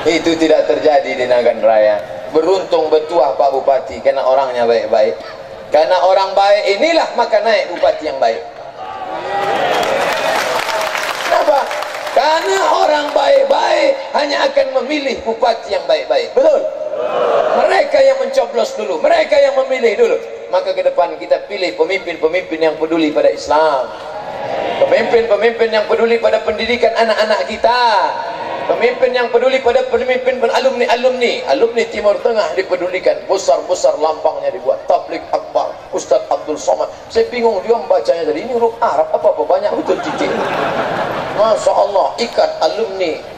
Itu tidak terjadi di Nagan Raya. Beruntung bertuah Pak Bupati, karena orangnya baik-baik. Karena orang baik inilah maka naik bupati yang baik. Kenapa? Karena orang baik-baik hanya akan memilih bupati yang baik-baik. Betul? Mereka yang mencoblos dulu, mereka yang memilih dulu. Maka ke depan kita pilih pemimpin-pemimpin yang peduli pada Islam, pemimpin-pemimpin yang peduli pada pendidikan anak-anak kita, pemimpin yang peduli pada pemimpin alumni Timur Tengah dipedulikan, besar-besar lampangnya dibuat, tabligh akbar, Ustadz Abdul Somad. Saya bingung dia membacanya tadi, ini huruf Arab apa banyak betul titik. Masya Allah,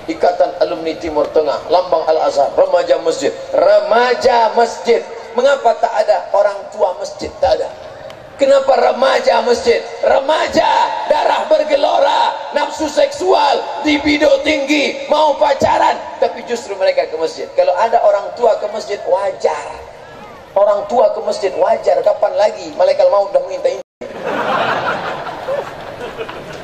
Ikatan Alumni Timur Tengah, lambang Al-Azhar, remaja masjid. Mengapa tak ada orang tua masjid? Tak ada. Kenapa remaja masjid? Remaja, darah bergelora, nafsu seksual, libido tinggi, mau pacaran, tapi justru mereka ke masjid. Kalau ada orang tua ke masjid, wajar. Orang tua ke masjid, wajar. Kapan lagi malaikat maut dah mengintai?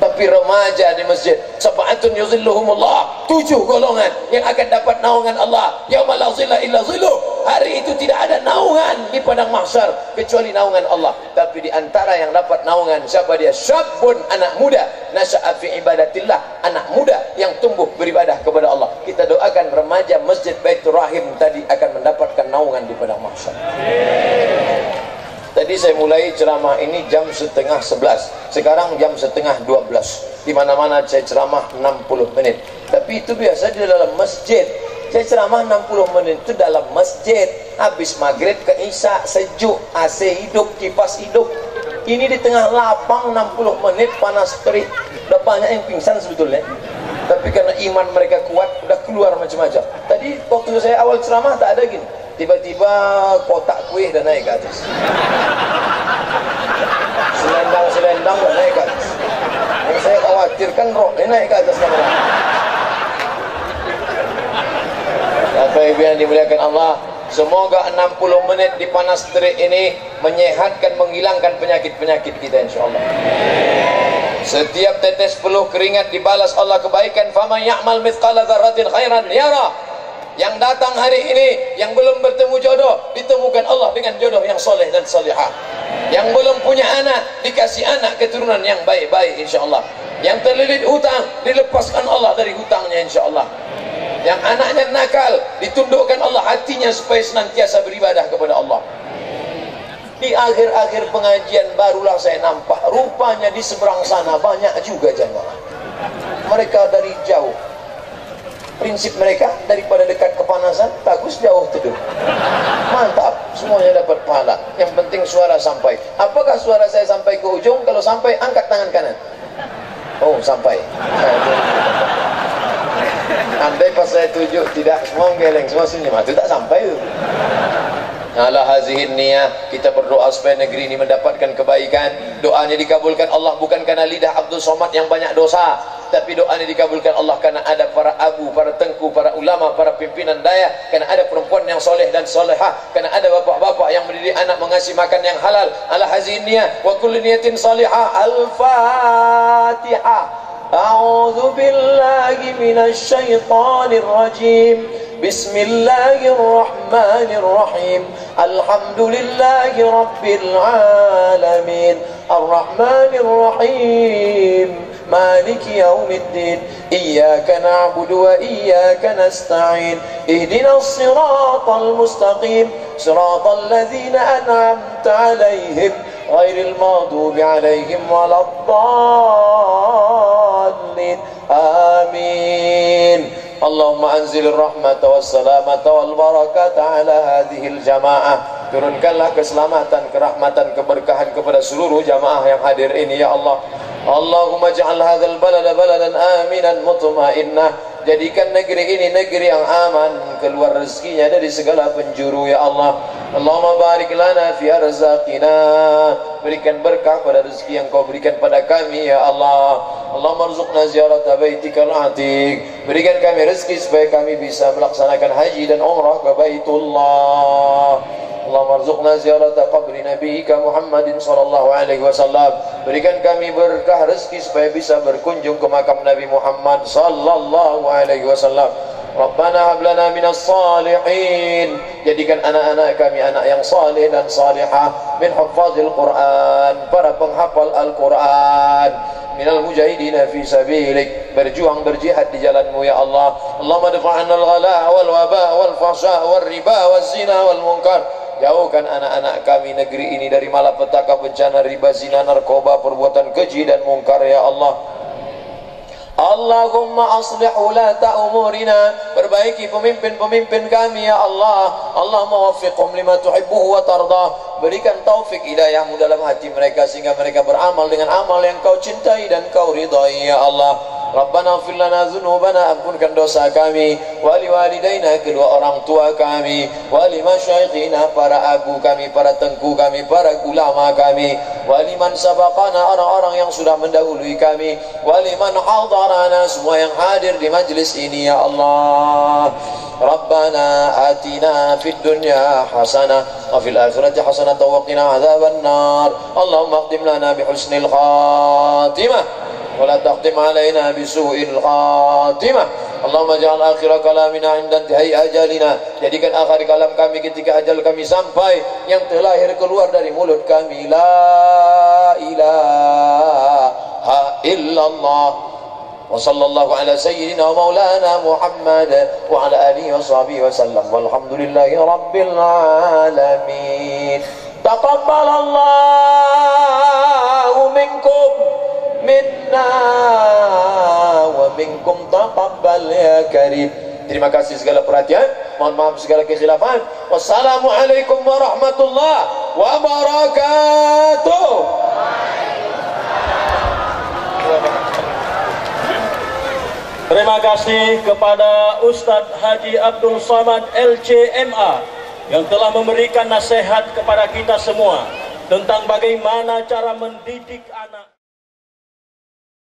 Tapi remaja di masjid, sab'atun yuzilluhumullah, 7 golongan yang akan dapat naungan Allah. Yauma la zilla illa zilluh. Hari itu tidak ada naungan di padang mahsyar kecuali naungan Allah. Tapi di antara yang dapat naungan, siapa dia? Syabun, anak muda, nasya'a fi ibadatillah, anak muda yang tumbuh beribadah kepada Allah. Kita doakan remaja Masjid Baitur Rahim tadi akan mendapatkan naungan di padang mahsyar. Tadi saya mulai ceramah ini jam 10:30, sekarang jam 11:30. Di mana-mana saya ceramah 60 menit. Tapi itu biasa di dalam masjid. Saya ceramah 60 menit itu dalam masjid. Habis maghrib ke isya, sejuk, AC hidup, kipas hidup. Ini di tengah lapang 60 menit panas terik. Udah banyak yang pingsan sebetulnya. Tapi karena iman mereka kuat, udah keluar macam-macam. Tadi waktu saya awal ceramah tak ada gini. tiba-tiba kotak kuih dah naik ke atas, selendang dah naik ke atas. Yang saya khawatirkan rok ini naik ke atas kamera. Bapak Ibu yang dimuliakan Allah, semoga 60 menit di panas terik ini menyehatkan, menghilangkan penyakit-penyakit kita insyaallah. Setiap tetes peluh keringat dibalas Allah kebaikan. Faman ya'mal mithqala dzarratin khairan yara. Yang datang hari ini, yang belum bertemu jodoh, ditemukan Allah dengan jodoh yang soleh dan salihah. Yang belum punya anak, dikasih anak keturunan yang baik-baik insyaallah. Yang terlilit hutang, dilepaskan Allah dari hutangnya insyaallah. Yang anaknya nakal, ditundukkan Allah hatinya supaya senantiasa beribadah kepada Allah. Di akhir-akhir pengajian barulah saya nampak, rupanya di seberang sana banyak juga jamaah. Mereka dari jauh. Prinsip mereka, daripada dekat kepanasan, bagus jauh teduh. Mantap, semuanya dapat pahala. Yang penting suara sampai. Apakah suara saya sampai ke ujung? Kalau sampai, angkat tangan kanan. Oh, sampai. Andai pas saya tunjuk tidak, semua geleng, semua senyum, itu tak sampai itu. Ala hazihin niyah, kita berdoa supaya negeri ini mendapatkan kebaikan. Doanya dikabulkan Allah bukan karena lidah Abdul Somad yang banyak dosa, tapi doanya dikabulkan Allah karena ada para abu, para tengku, para ulama, para pimpinan daya, karena ada perempuan yang soleh dan solehah, karena ada bapak-bapak yang mendidik anak mengasih makan yang halal. Ala hazihin niyah wa kulli niyatin salihah. Al-Fatihah. A'udzu billahi minasy syaithanir rajim. Bismillahirrahmanirrahim. Alhamdulillahi rabbil alamin. Arrahmanirrahim. Maliki yaumiddin. Iyyaka na'budu wa iyyaka nasta'in. Ihdinas siratal mustaqim. Siratal ladzina an'amta 'alaihim ghairil maghdubi 'alaihim waladdallin. Amin. Allahumma anzil rahmata wassalamata wal barakata ala hadhil jamaah. Turunkanlah keselamatan, kerahmatan, keberkahan kepada seluruh jamaah yang hadir ini ya Allah. Allahumma ja'al hadzal balada baladan aminan mutmainnah. Jadikan negeri ini negeri yang aman, keluar rezekinya dari segala penjuru ya Allah. Allahumma barik lana fi arzaqina. Berikan berkah pada rezeki yang Kau berikan pada kami ya Allah. Allahumma rzuqna ziyarata baitikal atiq. Berikan kami rezeki supaya kami bisa melaksanakan haji dan umrah ke Baitullah. Allahumma rzuqna ziyarata qabri nabiyyika Muhammadin sallallahu alaihi wasallam. Berikan kami berkah rezeki supaya bisa berkunjung ke makam Nabi Muhammad sallallahu alaihi wasallam. Rabbana hab lana minas salihin. Jadikan anak-anak kami anak yang saleh dan salihah, min huffazil Quran, para penghafal Al-Quran, minal mujahidina fi sabilik, berjuang berjihad di jalanmu ya Allah. Allahumma dafa'anna al-ghala wal waba wal fahsya wal riba wal zina wal munkar. Jauhkan anak-anak kami negeri ini dari malapetaka, bencana, riba, zina, narkoba, perbuatan keji dan mungkar ya Allah. Allahumma aslih ulata umurina. Perbaiki pemimpin-pemimpin kami ya Allah. Allahumma waffiqhum lima tuhibbuhu wa tardah. Berikan taufik hidayahmu dalam hati mereka sehingga mereka beramal dengan amal yang Kau cintai dan Kau ridhai ya Allah. Rabbana ighfir lana dzunubana, ampunkan dosa kami, wali walidaina, kedua orang tua kami, wali masyaikhina, para abu kami, para tengku kami, para ulama kami, wali man sabaqana, orang-orang yang sudah mendahului kami, wali man hadarana, semua yang hadir di majlis ini ya Allah. Rabbana atina fid dunya hasanah wa fil akhirati hasanah wa qina adzaban nar. Allahumma khtim lana bi husnil khatimah ولا تختم علينا بسوء الخاتمة. Allahumma ja'al akhir kalamina 'inda intihai ajalina. Jadikan akhir kalam kami ketika ajal kami sampai, yang terlahir keluar dari mulut kami, la ilaha illallah. Wa sallallahu ala sayyidina wa maulana Muhammad wa ala alihi wa sahbihi wa sallam. Walhamdulillahi rabbil alamin. Taqabbalallahu minkum minna wa minkum taqabbal ya karim. Terima kasih segala perhatian, mohon maaf segala kekhilafan. Wassalamualaikum warahmatullahi wabarakatuh. Terima kasih kepada Ustadz Haji Abdul Somad LCMA yang telah memberikan nasihat kepada kita semua tentang bagaimana cara mendidik anak.